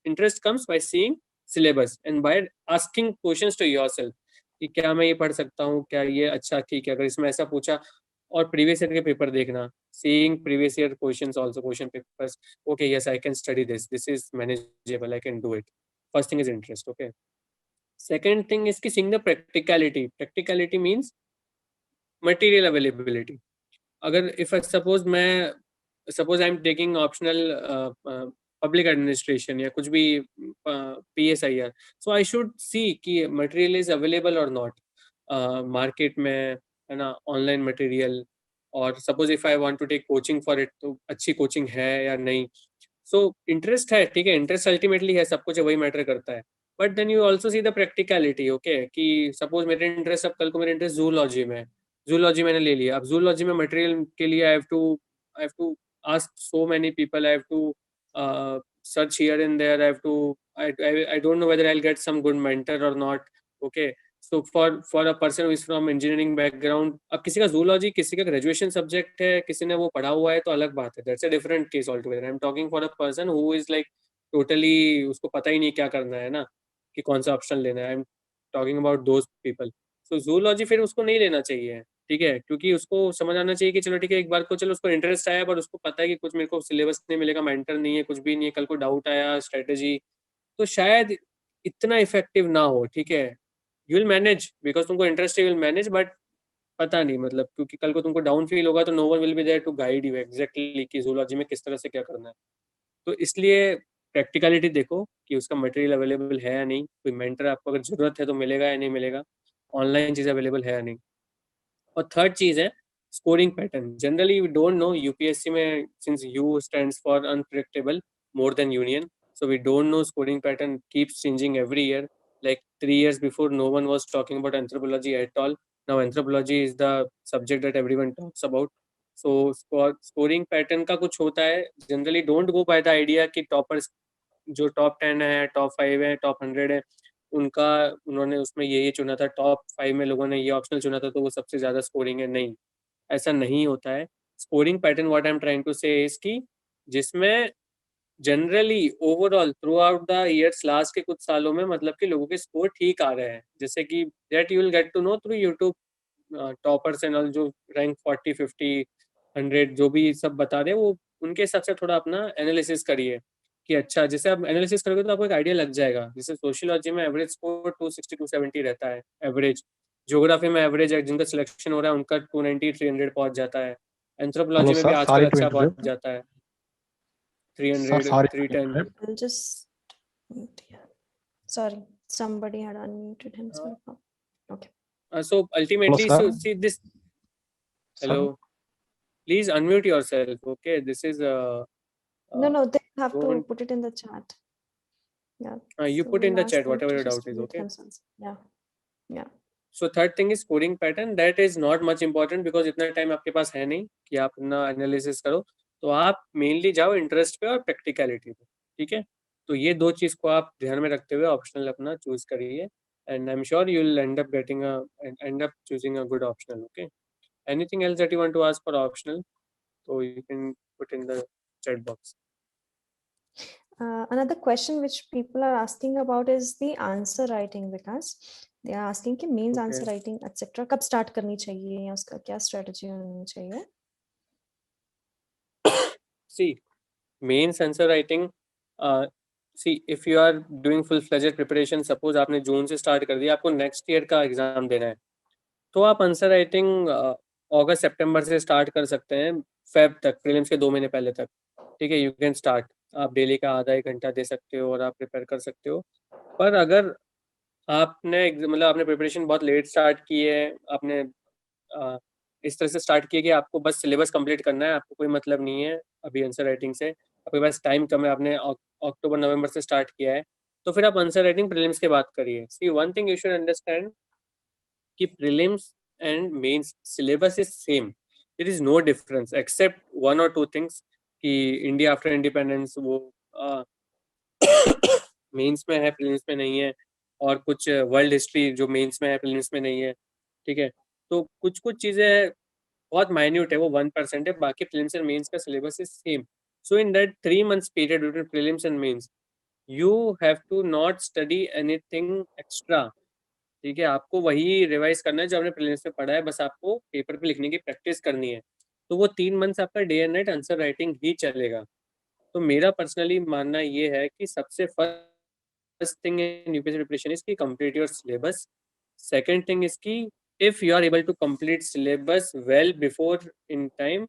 Interest comes by seeing syllabus and by asking questions to yourself कि क्या मैं ये पढ़ सकता हूँ, क्या ये अच्छा ठीक है, अगर इसमें ऐसा पूछा, और प्रीवियस ईयर के पेपर देखना, seeing previous year questions, also question papers. Okay, yes, I can study this is manageable, I can do it. First thing is interest. Okay, second thing is seeing the practicality means material availability. अगर if I suppose I'm taking optional public administration या कुछ भी PSIR, so I should see कि material is available or not market में, है ना, online material. और suppose if I want to take coaching for it, तो अच्छी coaching है या नहीं. So interest है, ठीक है, interest ultimately है, सब कुछ वही matter करता है. But then you also see the practicality. Okay, कि suppose मेरे interest, अब कल को मेरे interest zoology में है, जूलॉजी मैंने ले लिया. अब जूलॉजी में मटेरियल के लिए I have to ask so many people. I have to search here and there. I don't know whether I'll get some good mentor or not. Okay, so for a person who is from engineering background, अब किसी का zoology, किसी का graduation subject है, किसी ने वो पढ़ा हुआ है, तो अलग बात है. That's a different case altogether. I'm talking for a person who is like totally, उसको पता ही नहीं क्या करना है ना, कि कौन सा ऑप्शन लेना है. I'm talking about those people. तो जूलॉजी फिर उसको नहीं लेना चाहिए, ठीक है, क्योंकि उसको समझ आना चाहिए कि चलो ठीक है, एक बार को चलो उसको इंटरेस्ट आया, पर उसको पता है कि कुछ मेरे को सिलेबस नहीं मिलेगा, मेंटर नहीं है, कुछ भी नहीं है, कल को डाउट आया स्ट्रेटेजी, तो शायद इतना इफेक्टिव ना हो. ठीक है, यू विल मैनेज बिकॉज तुमको इंटरेस्ट है, यू विल मैनेज, बट पता नहीं, मतलब क्योंकि कल को तुमको डाउन फील होगा तो no one will be there to guide you exactly कि जूलॉजी में किस तरह से क्या करना है. तो इसलिए प्रैक्टिकलिटी देखो कि उसका मटेरियल अवेलेबल है या नहीं, कोई मेंटर आपको अगर जरूरत है तो मिलेगा या नहीं मिलेगा, ऑनलाइन चीज़ अवेलेबल है या नहीं. और थर्ड चीज़ है scoring pattern. Generally we don't know UPSC में, since U stands for unpredictable more than union, so we don't know scoring pattern keeps changing every year. Like 3 years before, no one was talking about anthropology at all. Now anthropology is the subject that everyone talks about. So scoring pattern का कुछ होता है. Generally don't go by the idea कि toppers जो top 10 है, top 5 है, top 100 है, उन्होंने उसमें ये चुना था, टॉप 5 में लोगों ने ये ऑप्शनल चुना था, तो वो सबसे ज़्यादा स्कोरिंग है. नहीं, ऐसा नहीं होता है. Scoring pattern, what I am trying to say is कि जिसमें generally overall throughout the years, last के कुछ सालों में, मतलब कि लोगों के स्कोर ठीक आ रहे हैं. जैसे कि that you will get to know through YouTube toppers and all, जो रैंक 40, 50, 100 जो भी सब बता रहे हैं, वो उनके हिसाब से थोड़ा अपना एनालिसिस करिए कि अच्छा, जैसे आप एनालिसिस करोगे तो आपको एक आइडिया लग जाएगा. जैसे सोशियोलॉजी में एवरेज स्कोर 260, 270 रहता है एवरेज. ज्योग्राफी में एवरेज है, जिनका सिलेक्शन हो रहा है उनका 290, 300 पहुंच जाता है. एंथ्रोपोलॉजी में भी Sir, आजकल sorry to अच्छा interrupt. पहुंच जाता है. 300, sorry. 310. I'll just mute here. Sorry, somebody had unmuted himself. Okay. So ultimately, sir. so see this. Hello. Please unmute yourself. Okay, this is No, they have to don't- put it in the chat. Yeah. you so put in we'll the ask chat them whatever to your just doubt is. mute Okay. themselves. Yeah. Yeah. So third thing is scoring pattern. That is not much important because इतना time आपके पास है नहीं कि आप अपना analysis करो. तो आप mainly जाओ interest पे और practicality पे. ठीक है. तो ये दो चीज को आप ध्यान में रखते हुए optional अपना choose करिए. And I'm sure you'll end up choosing a good optional. Okay. Anything else that you want to ask for optional? So you can put in the chat box. Another question which people are asking about is the answer writing, because they are asking कि means Okay. answer writing etc. कब start करनी चाहिए या उसका क्या strategy होनी चाहिए? See, mains answer writing. See, if you are doing full-fledged preparation, suppose आपने जून से start कर दिया, आपको next year का exam देना है, तो आप आंसर राइटिंग अगस्त सितंबर से स्टार्ट कर सकते हैं, फेब तक, प्रीलिम्स के 2 महीने पहले तक. ठीक है, यू कैन स्टार्ट. आप डेली का आधा 1 घंटा दे सकते हो और आप प्रिपेयर कर सकते हो. पर अगर आपने मतलब आपने प्रिपरेशन बहुत लेट स्टार्ट की है, आपने इस तरह से स्टार्ट किया कि आपको बस सिलेबस कंप्लीट करना है, आपको कोई मतलब नहीं है अभी आंसर राइटिंग से, आपके पास टाइम कम है, आपने अक्टूबर नवंबर से स्टार्ट किया है, तो फिर आप आंसर राइटिंग प्रीलिम्स के बाद करिए. See one thing you should understand कि prelims and mains syllabus is same. There is no difference except one or two things कि इंडिया आफ्टर इंडिपेंडेंस वो मेंस में है, प्रीलिम्स में नहीं है, और कुछ वर्ल्ड हिस्ट्री जो मेंस में है प्रीलिम्स में नहीं है. ठीक है, तो कुछ कुछ चीज़ें बहुत माइन्यूट है, वो 1% है, बाकी प्रीलिम्स एंड मेंस का syllabus is same. So in that 3 months period between prelims and mains you have to not study anything extra. ठीक है, आपको वही रिवाइज करना है जो आपने प्रीलिम्स में पढ़ा है, बस आपको पेपर पे लिखने की प्रैक्टिस करनी है. तो वो 3 months आपका day and night answer writing ही चलेगा. तो मेरा पर्सनली मानना ये है कि सबसे first thing in UPSC preparation is कि complete your syllabus. Second thing is कि if you are able to complete syllabus well before in time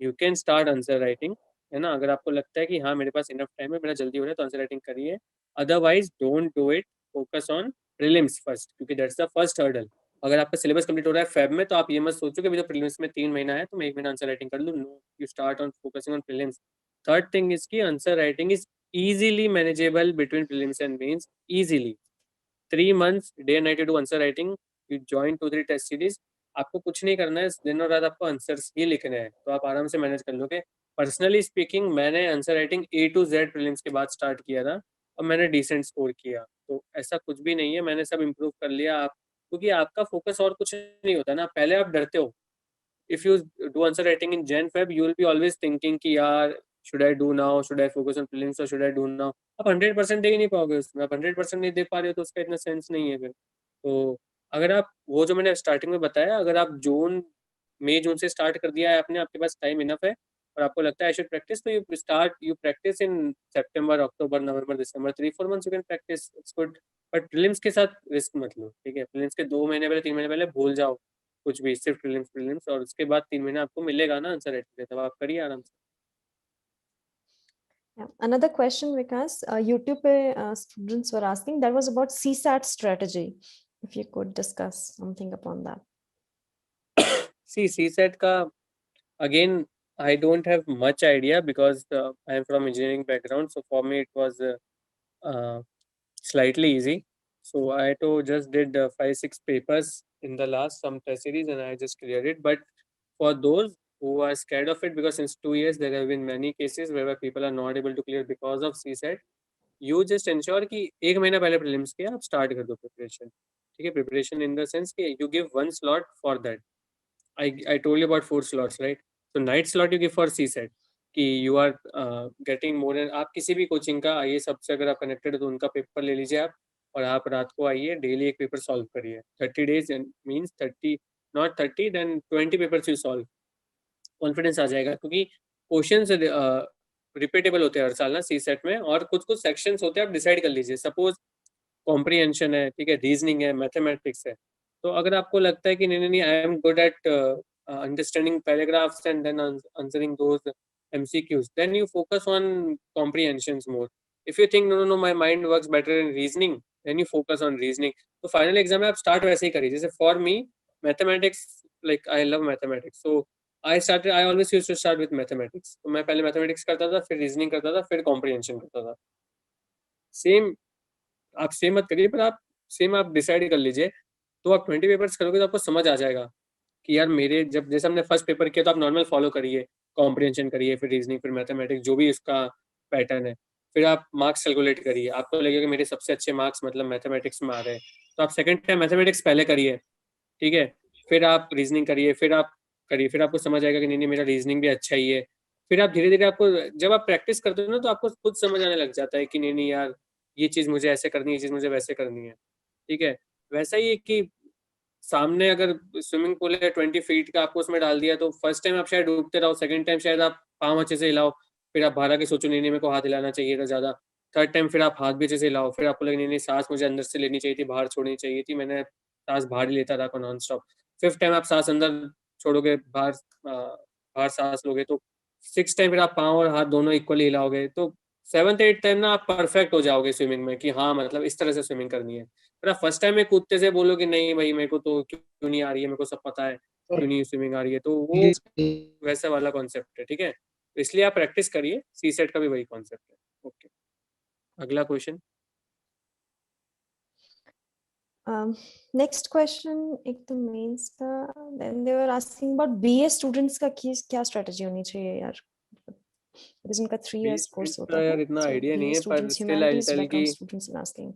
you can start answer writing. है ना, अगर आपको लगता है कि हाँ मेरे पास इनफ टाइम है, मेरा जल्दी हो रहा है, तो आंसर राइटिंग करिए. Otherwise don't do it, focus on prelims first, क्योंकि दैट्स द फर्स्ट हर्डल. अगर आपका सिलेबस कंप्लीट हो रहा है फेब में, तो आप ये मत सोचो कि अभी तो प्रीलिम्स में 3 महीना है तो मैं 1 महीना आंसर राइटिंग कर लूँ. No, you start on focusing on prelims. Third thing is की answer writing is easily manageable between prelims and mains, easily. 3 months day and night you do answer writing, you join 2-3 test series. आपको कुछ नहीं करना है, दिन और रात आपको आंसर्स ही लिखने हैं, तो आप आराम से मैनेज कर लोगे. पर्सनली स्पीकिंग मैंने answer writing A to Z prelims के बाद स्टार्ट किया था और मैंने डिसेंट स्कोर किया. तो ऐसा कुछ भी नहीं है, मैंने सब इम्प्रूव कर लिया. आप क्योंकि आपका फोकस और कुछ नहीं होता ना, पहले आप डरते हो. If you do answer writing in Jan Feb you will be always thinking कि यार should I do now, should I focus on prelims or should I do now. आप 100% दे ही नहीं पाओगे उसमें, आप 100% नहीं दे पा रहे हो तो उसका इतना सेंस नहीं है फिर. तो अगर आप वो जो मैंने स्टार्टिंग में बताया, अगर आप मई जून से स्टार्ट कर दिया है आपने, आपके पास टाइम इनफ है और आपको लगता है आई शुड प्रैक्टिस, तो you practice in September, October, November, December, 3-4 months you can practice, it's good. But prelims के साथ रिस्क मत लो. ठीक है, प्रीलिम्स के 2 महीने पहले, 3 महीने पहले भूल जाओ कुछ भी, सिर्फ प्रीलिम्स, और उसके बाद 3 महीने आपको मिलेगा ना आंसर राइटिंग, तब आप करिए आराम से. Yeah. Another question, because YouTube students were asking, that was about CSAT strategy. If you could discuss something upon that. See, CSAT ka, again, I don't have much idea because I am from engineering background, so for me it was slightly easy. So I just did 5-6 papers in the last some test series and I just cleared it. But for those who are scared of it, because since 2 years there have been many cases where people are not able to clear because of CSAT, you just ensure कि 1 महीना पहले prelims के आप start कर दो preparation. ठीक है, preparation in the sense कि you give 1 slot for that. I told you about 4 slots, right? So night slot you give for CSAT कि you are getting more than, आप किसी भी कोचिंग का आइए, सबसे अगर आप कनेक्टेड है तो उनका पेपर ले लीजिए आप, और आप रात को आइए, डेली एक पेपर सॉल्व करिए. 30 days means 30, not 30 then 20 papers you solve. Confidence आ जाएगा क्योंकि क्वेश्चंस रिपीटेबल होते हैं हर साल ना CSAT में, और कुछ कुछ सेक्शंस होते हैं, आप डिसाइड कर लीजिए. सपोज कॉम्प्रीहेंशन है, ठीक है, रीजनिंग है, मैथमेटिक्स है, तो अगर आपको लगता है कि नहीं नहीं I am good at understanding paragraphs and then answering those MCQs, then you focus on comprehensions more. If you think no, my mind works better in reasoning, then you focus on reasoning. तो final exam में आप start वैसे ही करिए. जैसे for me mathematics, like I love mathematics, so I always used to start with mathematics. तो मैं पहले मैथमेटिक्स करता था, फिर रीजनिंग करता था, फिर कॉम्प्रिहेंशन करता था. सेम आप सेम मत करिए, पर आप सेम आप डिसाइड कर लीजिए. तो आप 20 पेपर्स करोगे तो आपको समझ आ जाएगा कि यार मेरे जब जैसे हमने फर्स्ट पेपर किया तो आप नॉर्मल फॉलो करिए, कॉम्प्रिहेंशन करिए, फिर रीजनिंग, फिर मैथमेटिक्स, जो भी उसका पैटर्न है. फिर आप मार्क्स कैलकुलेट करिए, आपको लगेगा कि मेरे सबसे अच्छे मार्क्स मतलब मैथमेटिक्स में आ रहे हैं, तो आप सेकंड टाइम मैथमेटिक्स पहले करिए, ठीक है. फिर आप रीजनिंग करिए, फिर आप करिए, फिर आपको समझ आएगा कि नहीं मेरा रीजनिंग भी अच्छा ही है. फिर आप धीरे धीरे आपको जब आप प्रैक्टिस करते हो ना तो आपको खुद समझ आने लग जाता है कि नहीं यार ये चीज़ मुझे ऐसे करनी है, ये चीज़ मुझे वैसे करनी है, ठीक है. वैसा ही है कि सामने अगर स्विमिंग पूल है 20 फीट का, आपको उसमें डाल दिया तो फर्स्ट टाइम आप शायद डूबते रहो, सेकंड टाइम शायद आप पाँव अच्छे से हिलाओ, फिर आप बाहर आके सोचो नहीं मेरे को हाथ हिलाना चाहिए था ज़्यादा. थर्ड टाइम फिर आप हाथ भी अच्छे से हिलाओ, फिर आपको लगे नहीं सांस मुझे अंदर से लेनी चाहिए थी, बाहर छोड़नी चाहिए थी, मैंने सांस बाहर ही लेता रहा नॉन स्टॉप. फिफ्थ टाइम आप सांस अंदर छोड़ोगे, बाहर सांस लोगे, तो सिक्स टाइम फिर आप पाँव और हाथ दोनों इक्वली हिलाओगे, तो सेवन्थ एट टाइम ना आप परफेक्ट हो जाओगे स्विमिंग में कि हाँ मतलब इस तरह से स्विमिंग करनी है. पर आप फर्स्ट टाइम में कूदते से बोलो कि नहीं भाई मेरे को तो क्यों नहीं आ रही है, मेरे को सब पता है, क्यों नहीं स्विमिंग आ रही है, तो वो वैसा वाला कॉन्सेप्ट है, ठीक है. तो इसलिए आप प्रैक्टिस करिए, सी सेट का भी वही कॉन्सेप्ट है. ओके, अगला क्वेश्चन. Next question, एक तो मेंस का, then they were asking about BA students का क्या strategy होनी चाहिए यार, because उनका 3 years course होता का है. यार इतना So आइडिया नहीं BA है, पर students, still I will humanities, tell कि background students are asking.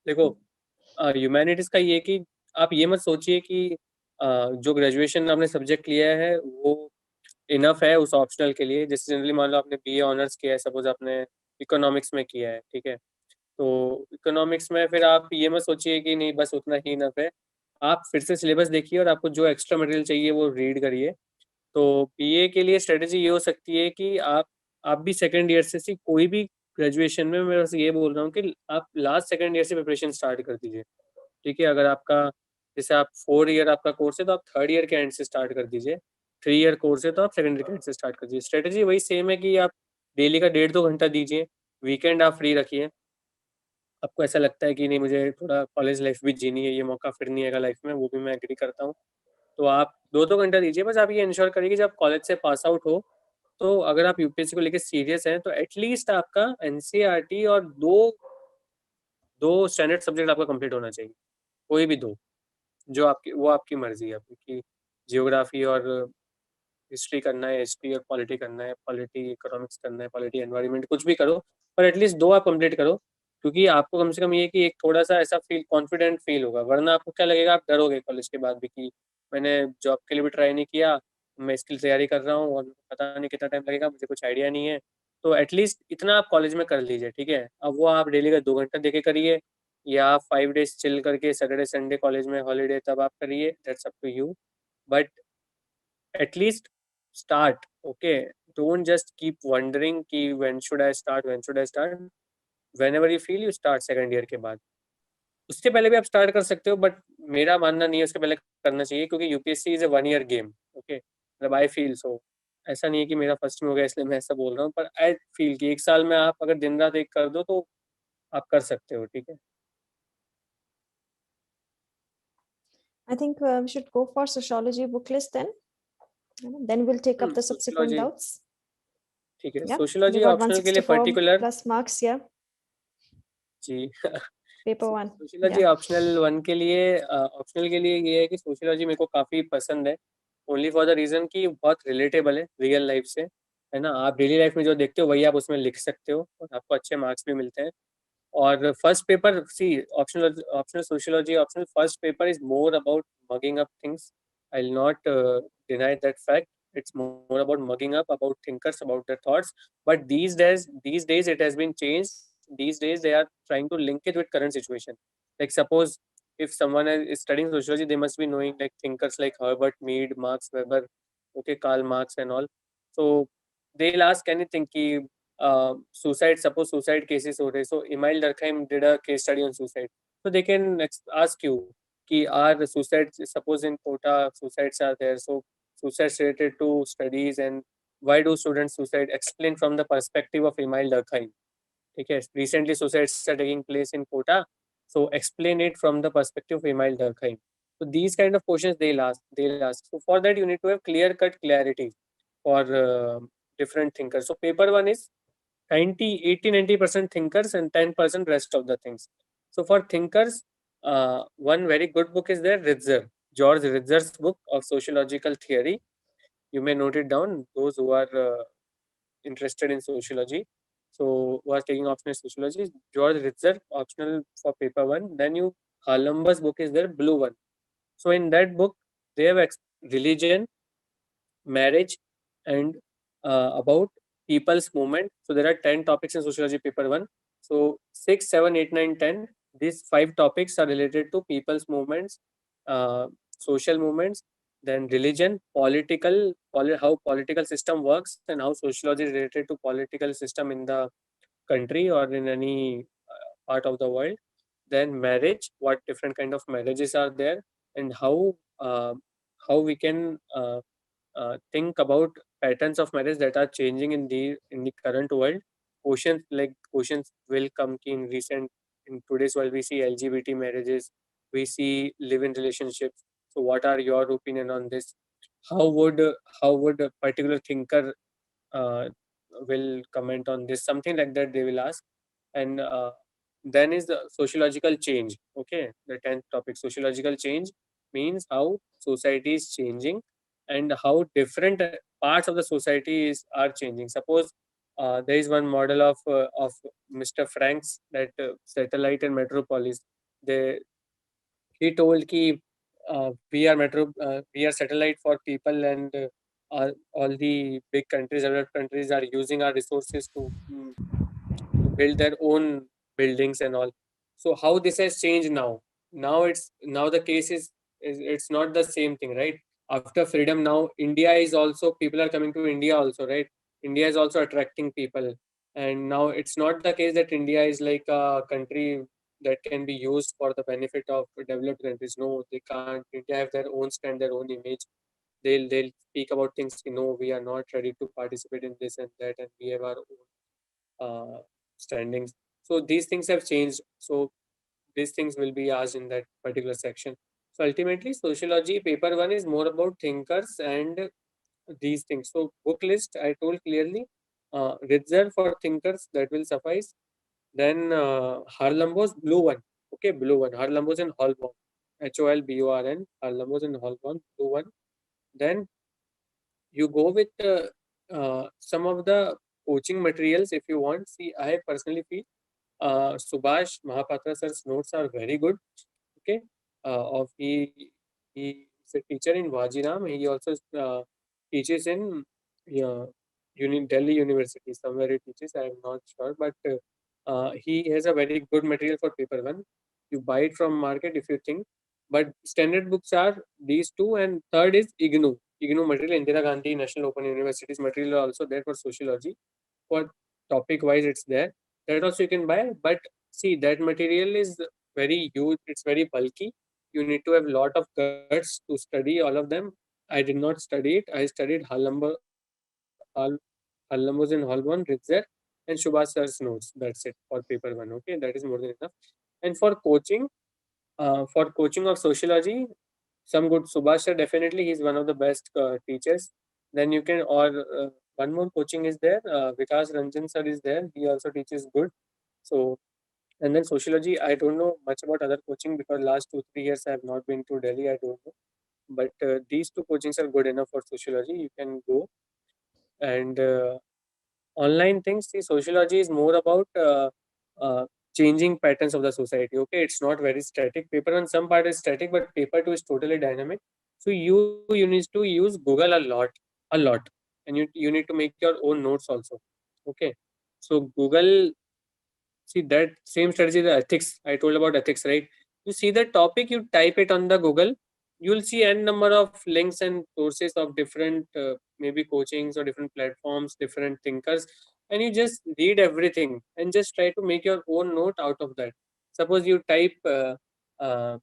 देखो ह्यूमैनिटीज का ये कि आप ये मत सोचिए कि जो ग्रेजुएशन आपने सब्जेक्ट लिया है वो इनफ है उस ऑप्शनल के लिए. जैसे जनरली मान लो आपने बीए ऑनर्स किया है, सपोज आपने इकोनॉमिक्स में किया है, ठीक है. तो इकोनॉमिक्स में फिर आप ये मत सोचिए कि नहीं बस उतना ही इनफ है. आप फिर से सिलेबस देखिए और आपको जो एक्स्ट्रा मटेरियल चाहिए वो रीड करिए. तो बीए के लिए स्ट्रेटेजी ये हो सकती है कि आप भी सेकेंड ईयर से कोई भी ग्रेजुएशन में, मैं बस ये बोल रहा हूँ कि आप लास्ट सेकेंड ईयर से प्रिपरेशन स्टार्ट कर दीजिए, ठीक है. अगर आपका जैसे आप 4 ईयर आपका कोर्स है तो आप थर्ड ईयर के एंड से स्टार्ट कर दीजिए. 3 ईयर कोर्स है तो आप सेकेंड ईयर के एंड से स्टार्ट कर दीजिए. स्ट्रेटेजी वही सेम है कि आप डेली का 1.5-2 घंटा दीजिए, वीकेंड आप फ्री रखिए. आपको ऐसा लगता है कि नहीं मुझे थोड़ा कॉलेज लाइफ भी जीनी है, ये मौका फिर नहीं आएगा लाइफ में, वो भी मैं एग्री करता हूँ. तो आप 2-2 घंटा दीजिए. बस आप ये इंश्योर करिए कि जब कॉलेज से पास आउट हो तो अगर आप यूपीएससी को लेकर सीरियस हैं तो एटलीस्ट आपका एनसीईआरटी और दो स्टैंडर्ड सब्जेक्ट आपका कंप्लीट होना चाहिए, कोई भी दो, जो आपकी वो आपकी मर्जी है आपकी कि जियोग्राफी और हिस्ट्री करना है, हिस्ट्री और पॉलिटी करना है, पॉलिटी इकोनॉमिक्स करना है, पॉलिटी एनवायरनमेंट, कुछ भी करो, पर एटलीस्ट दो आप कंप्लीट करो. क्योंकि आपको कम से कम ये कि एक थोड़ा सा ऐसा फील कॉन्फिडेंट फील होगा, वरना आपको क्या लगेगा आप डरोगे कॉलेज के बाद भी कि मैंने जॉब के लिए भी ट्राई नहीं किया, मैं इसकी तैयारी कर रहा हूँ और पता नहीं कितना टाइम लगेगा, मुझे कुछ आइडिया नहीं है. तो एटलीस्ट इतना आप कॉलेज में कर लीजिए, ठीक है. अब वो आप डेली का 2 घंटा देके करिए या आप 5 डेज चिल करके सैटरडे संडे कॉलेज में हॉलीडे तब आप करिए, that's up to you. But at least start, okay. Don't just keep wondering कि when should I start. Whenever you feel you start second year के बाद. उसके पहले भी आप स्टार्ट कर सकते हो, बट मेरा मानना नहीं है उसके पहले करना चाहिए, क्योंकि UPSC is a 1 year game, okay. मतलब आई फील सो, ऐसा नहीं है कि मेरा फर्स्ट में हो गया इसलिए मैं ऐसा बोल रहा हूँ, पर आई फील कि 1 साल में आप अगर दिन रात एक कर दो तो आप कर सकते हो, ठीक है. I think we should go for sociology book list then. Then we'll take up the subsequent sociology, doubts. ठीक है. Yeah, you sociology got optional के लिए 164 पर्टिकुलर plus marks. Yeah, जी. paper 1. Sociology Yeah. ऑप्शनल के लिए ये है कि sociology मेरे को काफ़ी पसंद है, ओनली फॉर द रीज़न कि बहुत रिलेटेबल है रियल लाइफ से, है ना. आप डेली लाइफ में जो देखते हो वही आप उसमें लिख सकते हो और आपको अच्छे मार्क्स भी मिलते हैं. और फर्स्ट पेपर सी optional optional sociology optional first paper is more about mugging up things. I will not deny that fact. It's more about mugging up about thinkers, about their thoughts. But these days it has been changed. These days they are trying to link it with current situation. Like suppose if someone is studying sociology, they must be knowing like thinkers like Herbert Mead, Max Weber, okay, Karl Marx and all. So they'll ask anything ki suicide, suppose suicide cases हो रहे, so Emile Durkheim did a case study on suicide, so they can ask you कि are suicides, suppose in quota suicides are there, so suicides related to studies and why do students suicide? Explain from the perspective of Emile Durkheim. Okay, recently suicides are taking place in Kota, so explain it from the perspective of Emile Durkheim. So these kind of questions they'll ask. So for that you need to have clear-cut clarity for different thinkers. So paper one is 90% thinkers and 10% rest of the things. So for thinkers, one very good book is there, Ritzer, George Ritzer's book of sociological theory. You may note it down, those who are interested in sociology. So who are taking optional sociology, George Ritzer, optional for paper one. Then you Harlumber's book is there, blue one. So in that book, they have religion, marriage, and about people's movement. So there are 10 topics in sociology paper one. So 6, 7, 8, 9, 10. These 5 topics are related to people's movements, social movements, then religion, how political system works, and how sociology is related to political system in the country or in any part of the world. Then marriage, what different kind of marriages are there, and how we can think about patterns of marriage that are changing in the current world. Questions will come in recent, in today's world we see LGBT marriages, we see live-in relationships. So what are your opinion on this? How would a particular thinker uh, will comment on this? Something like that they will ask. And then is the sociological change. Okay, the 10th topic, sociological change, means how society is changing and how different parts of the society are changing. Suppose there is one model of Mr. Franks, that satellite and metropolis. They He told ki we are satellite for people, and all the big countries, developed countries, are using our resources to build their own buildings and all. So how this has changed now? Now the case is it's not the same thing, right? After freedom, now India is also, people are coming to India also, right? India is also attracting people, and now it's not the case that India is like a country that can be used for the benefit of developed countries. No, they can't. India have their own stand, their own image. They'll speak about things. No, we are not ready to participate in this and that, and we have our own standings. So these things have changed. So these things will be asked in that particular section. So ultimately, sociology paper one is more about thinkers and these things. So book list I told clearly. Ritzer for thinkers, that will suffice. Then Harlumbo's blue one. Okay, blue one. Harlumbo's and Holborn. Holborn. Harlumbo's and Holborn. Blue one. Then you go with some of the coaching materials if you want. See, I personally feel Subhash Mahapatra sir's notes are very good. Okay, of he is a teacher in Wajiram. He also teaches in uh, Delhi University. Somewhere he teaches. I am not sure, but he has a very good material for paper one. You buy it from market if you think. But standard books are these two, and third is IGNOU. IGNOU material, Indira Gandhi National Open University's material are also there for sociology. For topic wise, it's there. That also you can buy. But see, that material is very huge. It's very bulky. You need to have a lot of guts to study all of them. I did not study it. I studied Hallambos and Holborn, Ritzer, and Subhash sir's notes. That's it for paper one. Okay, that is more than enough. And for coaching of sociology, some good Subhash sir, definitely he's one of the best teachers. Then you can, or one more coaching is there. Vikas Ranjan sir is there. He also teaches good. So, and then sociology, I don't know much about other coaching because last 2-3 years I have not been to Delhi. I don't know, but these two coachings are good enough for sociology. You can go. And online things. See, sociology is more about uh, changing patterns of the society. Okay, it's not very static. Paper on some part is static, but paper two is totally dynamic. So you need to use Google a lot, and you need to make your own notes also. Okay, so Google. See, that same strategy, the ethics I told about ethics, right? You see the topic, you type it on the Google, you'll see n number of links and sources of different maybe coachings or different platforms, different thinkers, and you just read everything and just try to make your own note out of that. Suppose you type uh,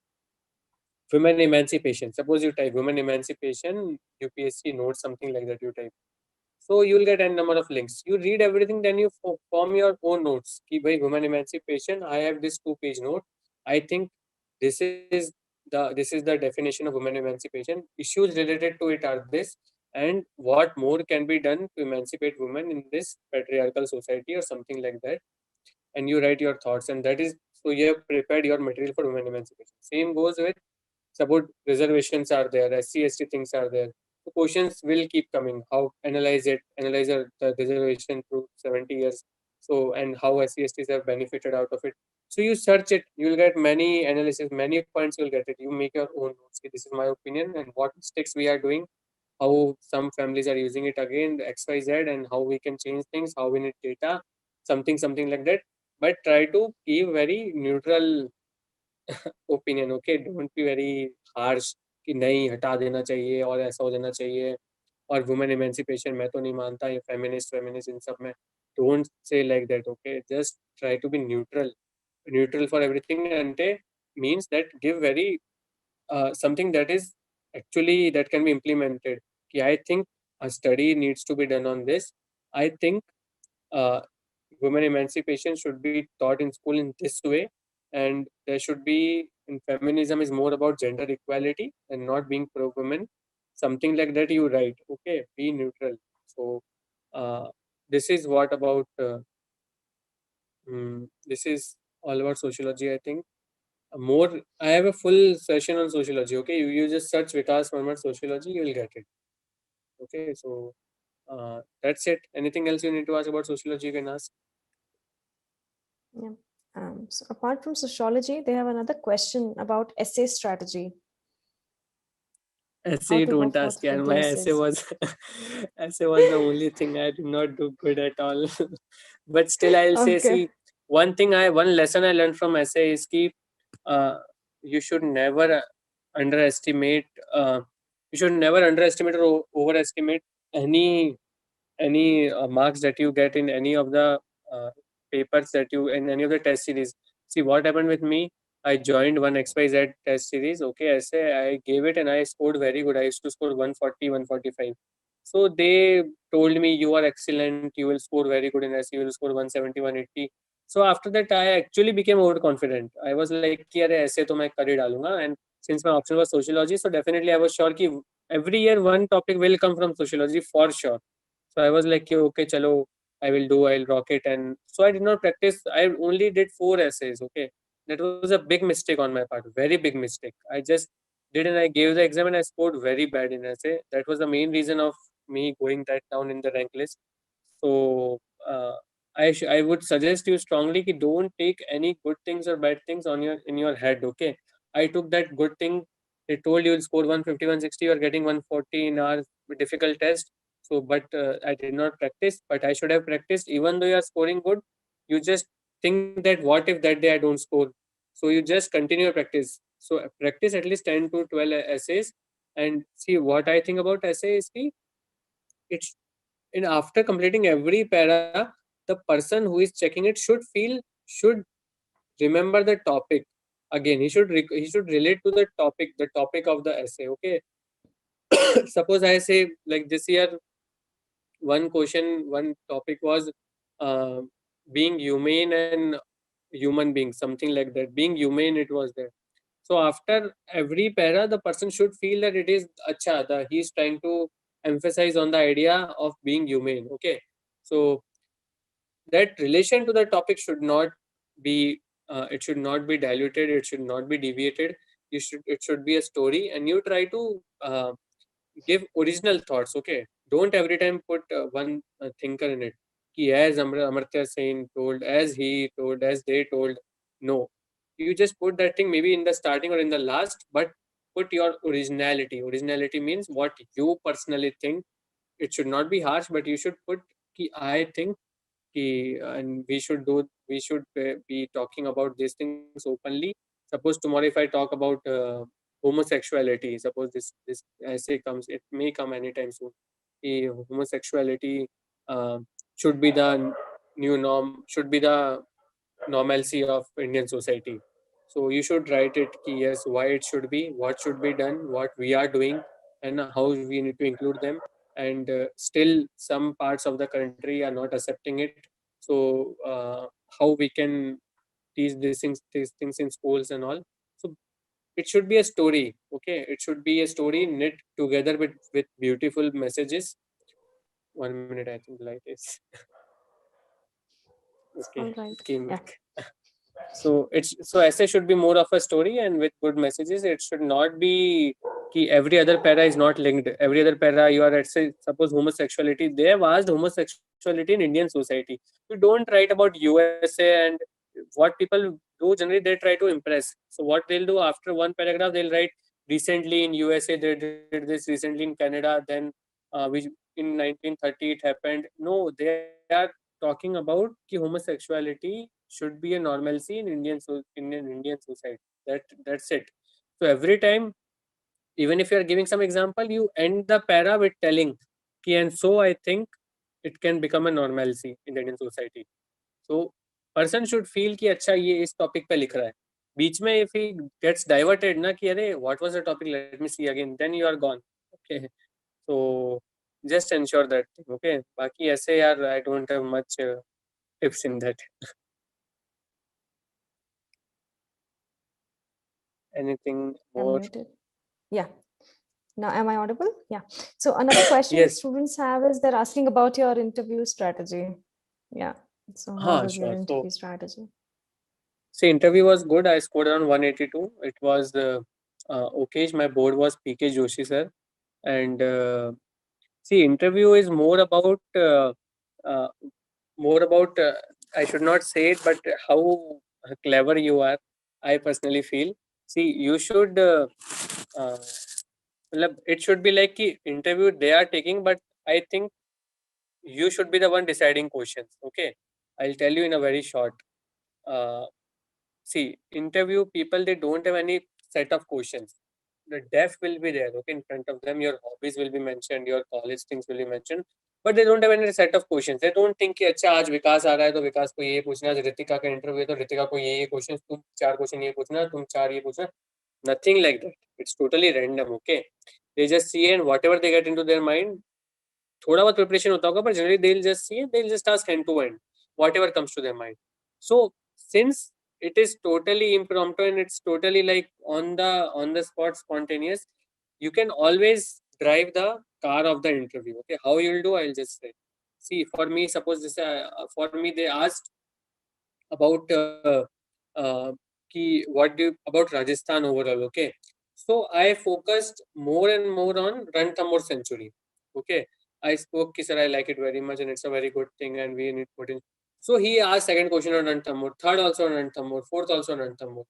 women emancipation. Suppose you type women emancipation UPSC notes, something like that. You type. So So you'll get n number of links. You read everything, then you form your own notes. Ki bhai, women emancipation, I have this 2-page note. I think this is the definition of women emancipation. Issues related to it are this, and what more can be done to emancipate women in this patriarchal society or something like that. And you write your thoughts, and that is, so you have prepared your material for women emancipation. Same goes with, suppose reservations are there, SC/ST things are there. The questions will keep coming. How analyze it, analyze the reservation through 70 years. So, and how SC/STs have benefited out of it. So you search it, you will get many analysis, many points you'll get it. You make your own notes. This is my opinion, and what mistakes we are doing, how some families are using it again, XYZ, and how we can change things, how we need data, something like that. But try to keep very neutral opinion, okay, don't be very harsh कि नहीं हटा देना चाहिए और ऐसा हो जाना चाहिए और वुमेन इमेंसिपेशन मैं तो नहीं मानता, ये फेमिनिस्ट इन सब में, don't say like that, okay, just try to be neutral for everything, and means that give very something that is actually that can be implemented. I think a study needs to be done on this. I think uh, women emancipation should be taught in school in this way, and there should be, in feminism is more about gender equality and not being pro women, something like that you write, okay, be neutral. So uh, this is what about this is all about sociology, I think. More, I have a full session on sociology, okay, you just search Vikas Verma sociology, you will get it, okay. So that's it. Anything else you need to ask about sociology, you can ask. Yeah. So apart from sociology, they have another question about essay strategy. Essay, to go don't ask, forth yaar. with My the essay essays. was essay was the only thing I did not do good at all. But still, I'll say, Okay. see, one lesson I learned from essay is ki you should never underestimate or overestimate any marks that you get in any of the papers that you in any of the test series. See what happened with me. I joined one XYZ test series. Okay, essay I gave it and I scored very good. I used to score 140, 145. So they told me, you are excellent. You will score very good in essay. You will score 170, 180. So after that, I actually became overconfident. I was like, कि अरे ऐसे तो मैं कर ही डालूंगा. And since my option was sociology, so definitely I was sure कि every year one topic will come from sociology for sure. So I was like, okay, chalo, I'll rock it. And so I did not practice. I only did 4 essays. Okay. That was a big mistake on my part. Very big mistake. I just did, and I gave the exam and I scored very bad in essay. That was the main reason of me going that down in the rank list. So I would suggest you strongly ki don't take any good things or bad things in your head. Okay. I took that good thing. They told you will score 150, 160, you are getting 140 in our difficult test. So, but I did not practice, but I should have practiced. Even though you are scoring good, you just think that what if that day I don't score? So you just continue your practice. So practice at least 10 to 12 essays, and see what I think about essay is it's, and after completing every para, the person who is checking it should remember the topic again. He should relate to the topic of the essay. Okay. Suppose I say like this year, one topic was uh, being humane and human being, something like that. Being humane, it was there. So after every para, the person should feel that it is acha, that he is trying to emphasize on the idea of being humane. Okay. So that relation to the topic should not be it should not be diluted, it should not be deviated. It should be a story, and you try to give original thoughts. Okay, don't every time put one thinker in it, ki as Amartya Sen told, as he told, as they told. No, you just put that thing maybe in the starting or in the last, but put your originality means what you personally think. It should not be harsh, but you should put ki I think and we should be talking about these things openly. Suppose tomorrow if I talk about homosexuality, suppose this essay comes, it may come anytime soon. Homosexuality should be the new norm, should be the normalcy of Indian society. So you should write it yes, why it should be, what should be done, what we are doing, and how we need to include them. and still some parts of the country are not accepting it. So how we can teach these things in schools and all. So it should be a story, okay? It should be a story knit together with beautiful messages. 1 minute, I think the light is okay. All right. It came Yeah. back. So essay should be more of a story and with good messages. It should not be ki every other para is not linked. Every other para you are, let's say, suppose homosexuality. They have asked homosexuality in Indian society. You don't write about USA, and what people do generally, they try to impress. So what they'll do after one paragraph, they'll write recently in USA they did this, recently in Canada, then which in 1930 it happened. No, they are talking about ki homosexuality should be a normalcy in Indian society. That's it. So every time, even if you are giving some example, you end the para with telling ki, and so I think it can become a normalcy in the Indian society. So person should feel कि अच्छा ये इस topic पे लिख रहा है. बीच में if he gets diverted ना कि अरे what was the topic, let me see again, then you are gone. Okay. So just ensure that thing. Okay. बाकी ऐसे यार I don't have much tips in that. Anything I'm more? muted. Yeah. Now, am I audible? Yeah. So another question Yes. students have is they're asking about your interview strategy. Yeah. So how was your Sure. interview strategy? See, interview was good. I scored around 182. It was okay. My board was PK Joshi sir, and see, interview is uh, more about. I should not say it, but how clever you are. I personally feel. See, you should. Uh, it should be like ki interview they are taking, but I think you should be the one deciding questions. Okay, I'll tell you in a very short. Uh, See, interview people, they don't have any set of questions. The def will be there, okay, in front of them. Your hobbies will be mentioned, your college things will be mentioned, but they don't have any set of questions. They don't think कि अच्छा आज विकास आ रहा है तो विकास को ये पूछना, आज रितिका का इंटरव्यू है तो रितिका को ये क्वेश्चन, तुम चार क्वेश्चन ये पूछना, तुम चार ये पूछना. Nothing like that. It's totally random, okay. They just see and whatever they get into their mind, थोड़ा बहुत प्रिपरेशन होता होगा, but generally they'll just see and they'll just ask hand to end whatever comes to their mind. So since it is totally impromptu and it's totally like on the spot spontaneous, you can always drive the car of the interview. Okay, how you'll do, I'll just say. See, for me, suppose this for me they asked about uh, what do you, about Rajasthan overall. Okay, so I focused more and more on Ranthambore century. Okay, I spoke ki sir I like it very much and it's a very good thing and we need put in. So he asked second question on Ranthambore, third also on Ranthambore, fourth also on Ranthambore.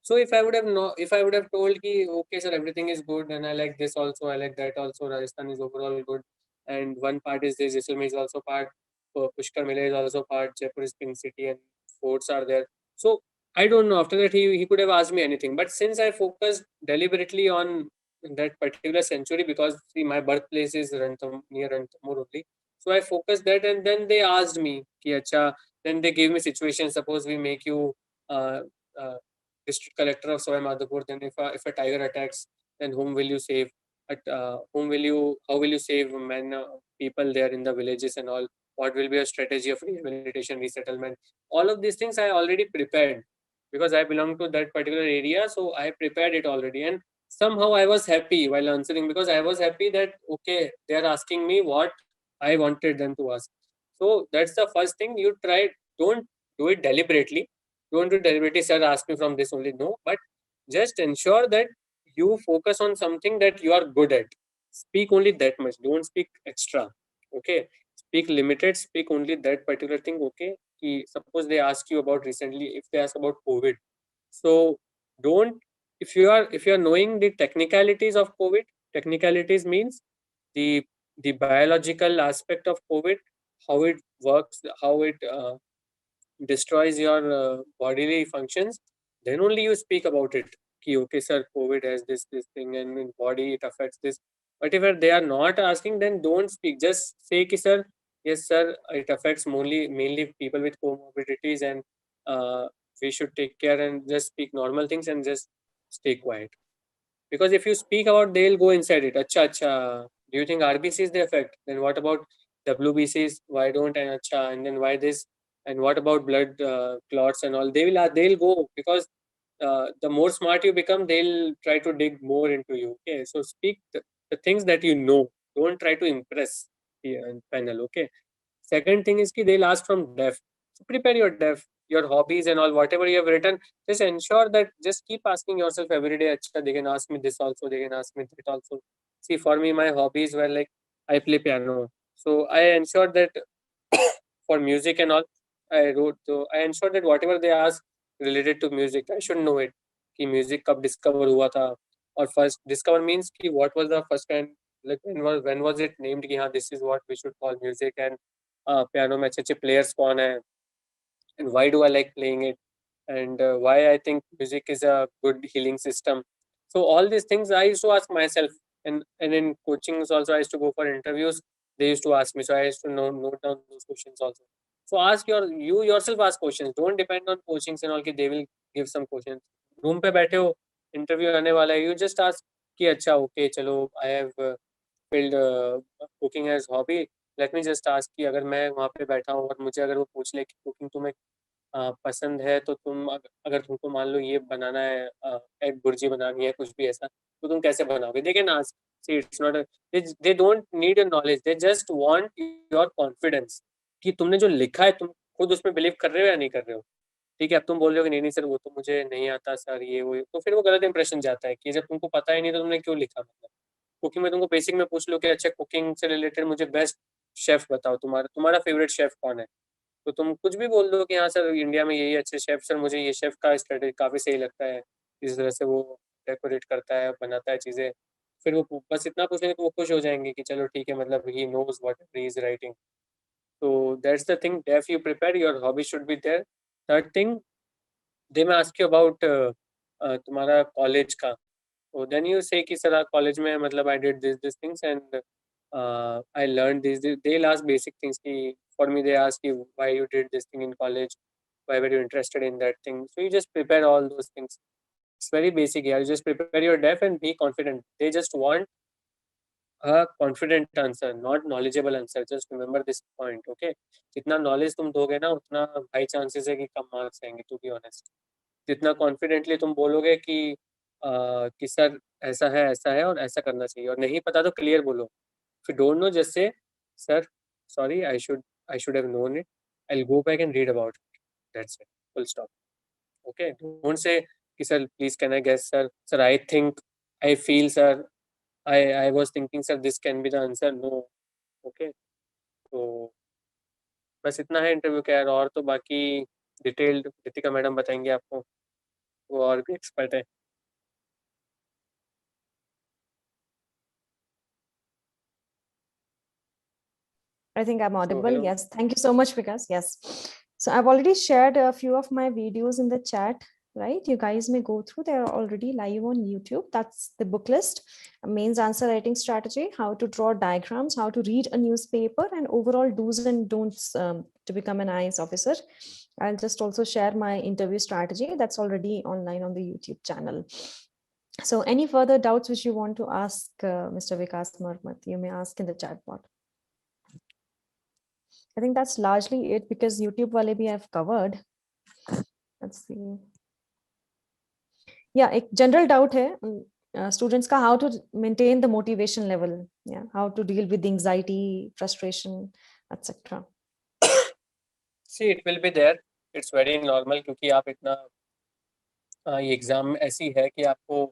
So if I would have told ki okay sir everything is good and I like this also, I like that also, Rajasthan is overall good, and one part is this, Jaisalmer is also part, Pushkar Mela is also part, Jaipur is pink city and forts are there. So I don't know. After that, he could have asked me anything. But since I focused deliberately on that particular century, because see, my birthplace is near Ranthambore only. So I focused that, and then they asked me, ki acha, then they gave me situation. Suppose we make you uh, uh, district collector of Savai Madhopur. Then if a tiger attacks, then whom will you save? How will you save people there in the villages and all? What will be a strategy of rehabilitation, resettlement? All of these things I already prepared because I belong to that particular area. So I prepared it already. And somehow I was happy while answering because I was happy that, okay, they are asking me what I wanted them to ask. So that's the first thing you try. Don't do it deliberately. Don't do it deliberately, sir, ask me from this only. No, but just ensure that you focus on something that you are good at. Speak only that much. Don't speak extra. Okay. Speak limited. Speak only that particular thing. Okay. Suppose they ask you about recently, if they ask about COVID, so don't, if you are knowing the technicalities of COVID, technicalities means the the biological aspect of COVID, how it works, how it destroys your bodily functions, then only you speak about it. Okay sir, COVID has this thing and in body it affects this. But if they are not asking, then don't speak. Just say ki sir, yes sir, it affects mainly people with comorbidities, and we should take care, and just speak normal things and just stay quiet. Because if you speak about, they'll go inside it. Acha acha, Do you think RBC is the effect? Then what about WBCs? Why don't and acha? And then why this? And what about blood clots and all? They'll go because the more smart you become, they'll try to dig more into you. Okay, so speak the things that you know. Don't try to impress the panel. Okay. Second thing is ki they'll ask from def. So prepare your def, your hobbies and all, whatever you have written. Just ensure that just keep asking yourself every day. Achha, they can ask me this also. They can ask me that also. See, for me, my hobbies were like I play piano. So I ensured that for music and all, I wrote. So I ensured that whatever they ask related to music, I should know it. कि music कब discover हुआ था और first discover means कि what was the first kind, like when was it named कि हाँ this is what we should call music, and piano में अच्छे अच्छे players कौन है, and why do I like playing it, and why I think music is a good healing system. So all these things I used to ask myself, and in coachings also I used to go for interviews. They used to ask me, so I used to note down those questions also. So you yourself ask questions. Don't depend on coachings and all कि they will give some questions. Room पे बैठे हो, interview आने वाला है, you just ask कि अच्छा okay चलो I have filled cooking as hobby. Let me just ask कि अगर मैं वहाँ पे बैठा हूँ और मुझे अगर वो पूछ ले कि कुकिंग तुम्हें पसंद है, तो तुम अगर तुमको मान लो ये बनाना है, एग भुर्जी बनानी है, कुछ भी ऐसा, तो तुम कैसे बनाओगे? They can ask. See it's not they don't need your knowledge, they just want your confidence कि तुमने जो लिखा है तुम खुद उसमें बिलीव कर रहे हो या नहीं कर रहे हो. ठीक है, अब तुम बोल रहे हो कि नहीं नहीं सर वो तो मुझे नहीं आता सर, ये वो, तो फिर वो गलत इंप्रेशन जाता है कि जब तुमको पता ही नहीं तो तुमने क्यों लिखा. मतलब कुकिंग में तुमको बेसिक में पूछ लो कि अच्छा कुकिंग से रिलेटेड मुझे बेस्ट शेफ बताओ, तुम्हारा तुम्हारा फेवरेट शेफ कौन है, तो तुम कुछ भी बोल दो कि हाँ सर इंडिया में यही अच्छे शेफ, सर मुझे ये शेफ का स्ट्रेटेजी काफ़ी सही लगता है, इस तरह से वो डेकोरेट करता है, बनाता है चीज़ें. फिर वो बस इतना पूछेंगे तो वो खुश हो जाएंगे कि चलो ठीक है, मतलब he knows what he is writing. तो दैट्स द थिंग, डेफ you prepare, your hobby should be there. Third thing, they may ask you about तुम्हारा कॉलेज का. तो देन यू से कि सर कॉलेज में मतलब I did this things and I learned this. They'll ask basic things. For me, they ask you why you did this thing in college, why were you interested in that thing. So you just prepare all those things. It's very basic. Yeah, you just prepare your def and be confident. They just want a confident answer, not knowledgeable answer. Just remember this point, okay? जितना knowledge तुम दोगे ना, उतना high chances है कि कम marks आएंगे. To be honest, जितना confidently तुम बोलोगे कि सर ऐसा है और ऐसा करना चाहिए, और नहीं पता तो clear बोलो. If you don't know, just say, "Sir, sorry, I should have known it. I'll go back and read about it." That's it. Full stop. Okay. Don't say, "Sir, please can I guess, sir? Sir, I think, I feel, sir. I was thinking, sir, this can be the answer." No. Okay. तो बस इतना है interview का यार, और तो बाकी detailed Ritika madam बताएंगे आपको, वो और भी एक्सपर्ट है. I think I'm audible. hello. Yes. Thank you so much, Vikas. Yes. So I've already shared a few of my videos in the chat, right? You guys may go through. They're already live on YouTube. That's the book list, a mains answer writing strategy, how to draw diagrams, how to read a newspaper, and overall do's and don'ts to become an IAS officer. I'll just also share my interview strategy that's already online on the YouTube channel. So any further doubts which you want to ask Mr. Vikas Marmat, you may ask in the chat box. I think that's largely it because YouTube wale bhi I've covered. Let's see. Yeah, एक general doubt है students का, how to maintain the motivation level. Yeah, how to deal with anxiety, frustration, etc. See, it will be there. It's very normal क्योंकि आप इतना ये exam ऐसी है कि आपको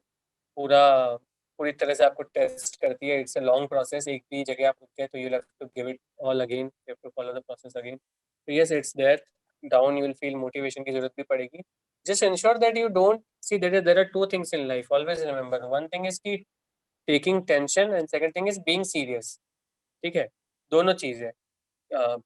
पूरी तरह से आपको टेस्ट करती है. It's a long process. एक भी जगह आप रुक गए तो you have to give it all again, you have to follow the process again. तो yes, it's there. Down you will feel, motivation की जरूरत भी पड़ेगी. Just ensure that you don't see there are two things in life. Always remember, one thing is की taking tension and second thing is being serious. ठीक है, दोनों चीज है.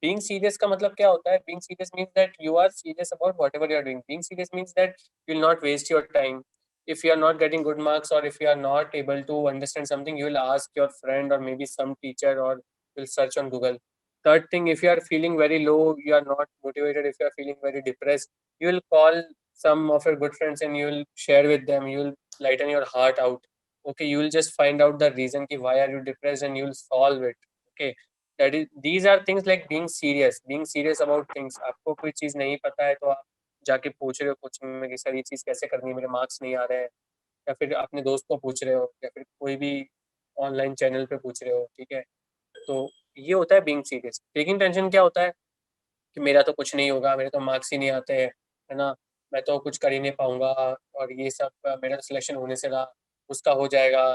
Being serious का मतलब क्या होता है? Being serious means that you are serious about whatever you are doing. Being serious means that you will not waste your time. If you are not getting good marks or if you are not able to understand something, you will ask your friend or maybe some teacher, or will search on Google. Third thing, if you are feeling very low, you are not motivated, if you are feeling very depressed, you will call some of your good friends and you will share with them. You will lighten your heart out Okay, you will just find out the reason ki why are you depressed and you will solve it. Okay, these are things like being serious about things. आपको कोई चीज नहीं पता है तो आप जाके पूछ रहे हो कोचिंग में कि सर ये चीज कैसे करनी है, मेरे मार्क्स नहीं आ रहे हैं, या फिर अपने दोस्त को पूछ रहे हो, या फिर कोई भी ऑनलाइन चैनल पे पूछ रहे हो, ठीक है। तो ये होता है बीइंग सीरियस। टेकिंग टेंशन क्या होता है कि मेरा तो कुछ नहीं होगा, मेरे तो मार्क्स ही नहीं आते हैं, है ना, मैं तो कुछ कर ही नहीं पाऊंगा, और ये सब मेरा तो सिलेक्शन होने से रहा, उसका हो जाएगा,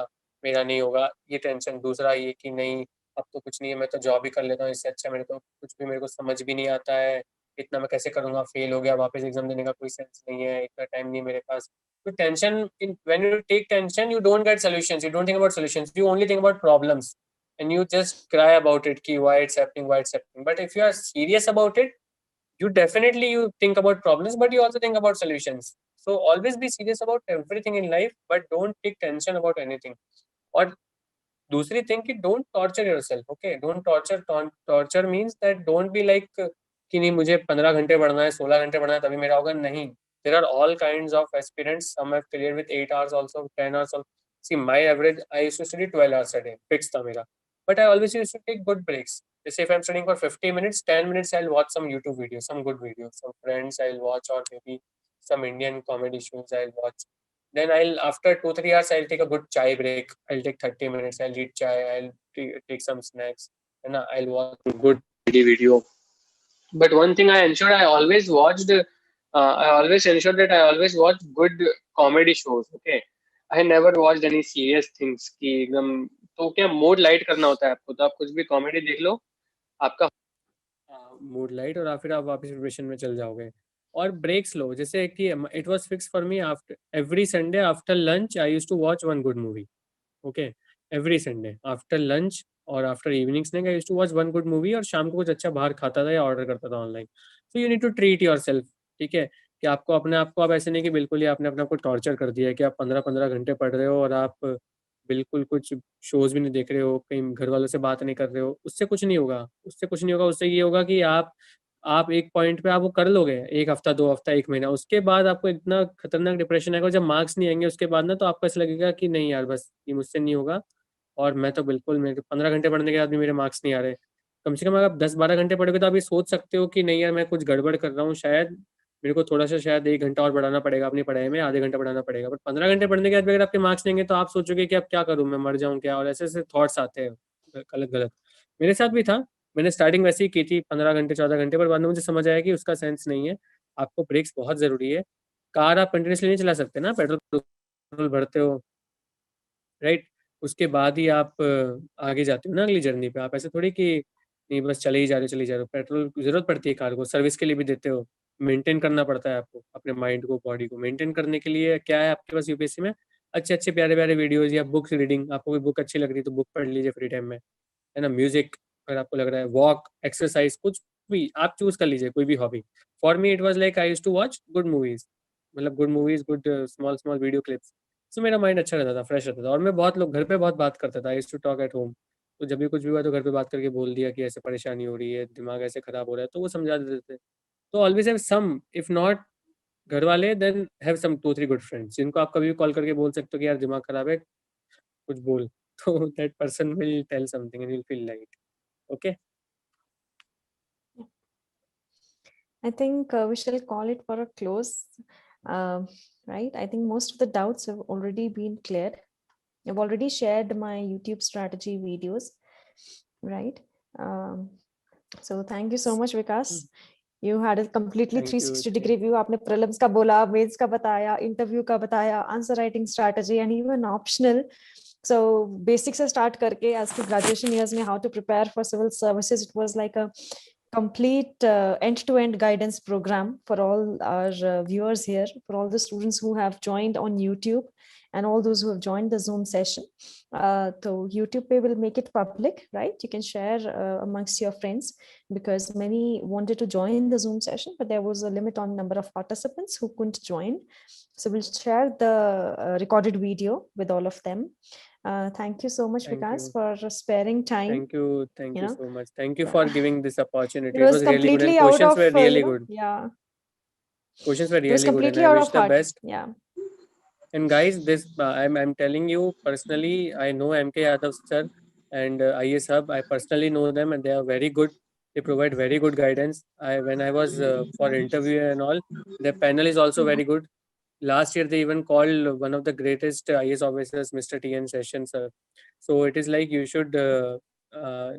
मेरा नहीं होगा, ये टेंशन। दूसरा ये कि नहीं अब तो कुछ नहीं है, मैं तो जॉब ही कर लेता हूँ, इससे अच्छा मेरे तो कुछ भी मेरे को समझ भी नहीं आता है, इतना मैं कैसे करूँगा, फेल हो गया, वापस एग्जाम देने का कोई सेंस नहीं है, इतना टाइम नहीं है मेरे पास। तो tension, when you take tension you don't get solutions, you don't think about solutions, you only think about problems, and you just cry about it ki why it's happening. But if you are serious about it, you definitely you think about problems, but you also think about solutions. So always be serious about everything in life, but don't take tension about anything. और दूसरी thing कि don't torture yourself, okay, don't torture means that don't be like कि नहीं मुझे 15 घंटे पढ़ना है, 16 घंटे पढ़ना है तभी मेरा होगा, नहीं। There are all kinds of aspirants, some have clear with 8 hours also, 10 hours also. See my average, I used to study 12 hours a day, fixed था मेरा, but I always used to take good breaks. Just if I'm studying for 50 minutes, 10 minutes I'll watch some YouTube videos, some good videos, some friends I'll watch, or maybe some Indian comedy shows I'll watch. Then I'll, after 2-3 hours, I'll take a good chai break. I'll take 30 minutes. I'll eat chai. I'll take some snacks, and I'll watch a good video. But one thing I ensured, I always watched. I always ensured that I always watched good comedy shows. Okay, I never watched any serious things. कि एकदम तो क्या mood light करना होता है आपको, तो आप कुछ भी कॉमेडी देख लो, आपका मूड लाइट, और फिर आप वापस प्रिपरेशन में चल जाओगे। और ब्रेक्स लो, जैसे कि it was fix for me, after every Sunday after lunch I used to watch one good movie. Okay, every Sunday after lunch और after evening snack I used to watch one good movie, और शाम को कुछ अच्छा बाहर खाता था या ऑर्डर करता था online. So you need to treat yourself, ठीक है, कि आपको अपने आप को, आप ऐसे नहीं कि बिल्कुल ही आपने अपने आप को टॉर्चर कर दिया है कि आप 15-15 घंटे पढ़ रहे हो और आप बिल्कुल कुछ शोज़ भी नहीं देख रहे हो, कहीं घर वालों से बात नहीं कर रहे हो, उससे कुछ नहीं होगा, उससे कुछ नहीं होगा। उससे ये होगा कि आप एक पॉइंट पे आप वो कर लोगे, 1 हफ्ता, 2 हफ्ता, 1 महीना, उसके बाद आपको इतना खतरनाक डिप्रेशन आएगा, जब मार्क्स नहीं आएँगे उसके बाद ना, तो आपको ऐसा लगेगा कि नहीं यार बस ये मुझसे नहीं होगा, और मैं तो बिल्कुल, मेरे 15 घंटे पढ़ने के बाद भी मेरे मार्क्स नहीं आ रहे। कम से कम अगर आप 10-12 घंटे पढ़ोगे तो आप ये सोच सकते हो कि नहीं यार मैं कुछ गड़बड़ कर रहा हूँ, शायद मेरे को थोड़ा-सा शायद 1 घंटा और बढ़ाना पड़ेगा अपनी पढ़ाई में, आधे घंटा बढ़ाना पड़ेगा। बट 15 घंटे पढ़ने के बाद भी अगर आपके मार्क्स नहीं आएँगे तो आप सोचोगे कि अब क्या करूँ मैं, मर जाऊँ क्या? और ऐसे-ऐसे थॉट्स आते हैं गलत-गलत। मेरे साथ भी था, मैंने स्टार्टिंग वैसे ही की थी 15 घंटे, 14 घंटे, पर बाद में मुझे समझ आया कि उसका सेंस नहीं है, आपको ब्रेक्स बहुत ज़रूरी है। कार आप कंटीन्यूअसली नहीं चला सकते ना, पेट्रोल भरते हो, राइट? उसके बाद ही आप आगे जाते हो ना अगली जर्नी पे। आप ऐसे थोड़ी कि नहीं बस चले ही जा रहे हो, चले ही जा रहे हो। पेट्रोल की ज़रूरत पड़ती है कार को, सर्विस के लिए भी देते हो, मेंटेन करना पड़ता है आपको, अपने माइंड को, बॉडी को। मेंटेन करने के लिए क्या है आपके पास यूपीएससी में? अच्छे-अच्छे, प्यारे-प्यारे वीडियोज़ या बुक्स रीडिंग, आपको कोई बुक अच्छी लग रही है तो बुक पढ़ लीजिए फ्री टाइम में, है ना? म्यूज़िक अगर आपको लग रहा है, वॉक, एक्सरसाइज़, कुछ भी आप चूज़ कर लीजिए, कोई भी hobby. For me it was like I used to watch good movies, मतलब good movies, good small video clips. So मेरा माइंड अच्छा रहता था, फ्रेश रहता था, और मैं बहुत लोग घर पे बहुत बात करता था, I used to talk at home. तो जब भी कुछ भी हुआ तो घर पे बात करके बोल दिया कि ऐसे परेशानी हो रही है, दिमाग ऐसे खराब हो रहा है, तो वो समझा देते थे। तो always have some, if not घर वाले, then have some 2-3 good friends, जिनको आप कभी भी कॉल करके बोल सकते हो कि यार दिमाग खराब है, कुछ बोल। तो that person will tell something and you will feel light, okay? I think we shall call it for a close, right? I think most of the doubts have already been cleared. I've already shared my YouTube strategy videos, right? So thank you so much, Vikas. You had a completely Thank you. 360 degree view. आपने prelims का बोला, mains का बताया, interview का बताया, answer writing strategy, and even optional. So basics से start करके as per graduation years में how to prepare for civil services, it was like a complete end-to-end guidance program for all our viewers here, for all the students who have joined on YouTube and all those who have joined the Zoom session. So YouTube pay will make it public, right? You can share amongst your friends, because many wanted to join the Zoom session, but there was a limit on number of participants who couldn't join. So we'll share the recorded video with all of them. Thank you so much, Thank Vikas, you. for sparing time. Thank you know. so much. Thank you for giving this opportunity. It It was was really good, and completely out questions of, were really good. yeah, Questions were it was really good, and completely I out wish of the heart. best. Yeah. And guys, this I'm telling you personally, I know MK Yadav sir and IS Hub. I personally know them, and they are very good. They provide very good guidance. When I was for interview and all, their panel is also very good. Last year, they even called one of the greatest IS officers, Mr. TN Session, sir. So it is like you should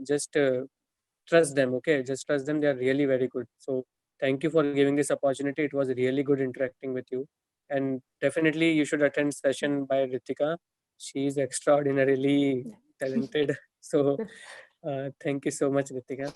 just trust them. Okay, just trust them. They are really very good. So thank you for giving this opportunity. It was really good interacting with you, and definitely you should attend session by Ritika. She is extraordinarily talented. So thank you so much, Ritika.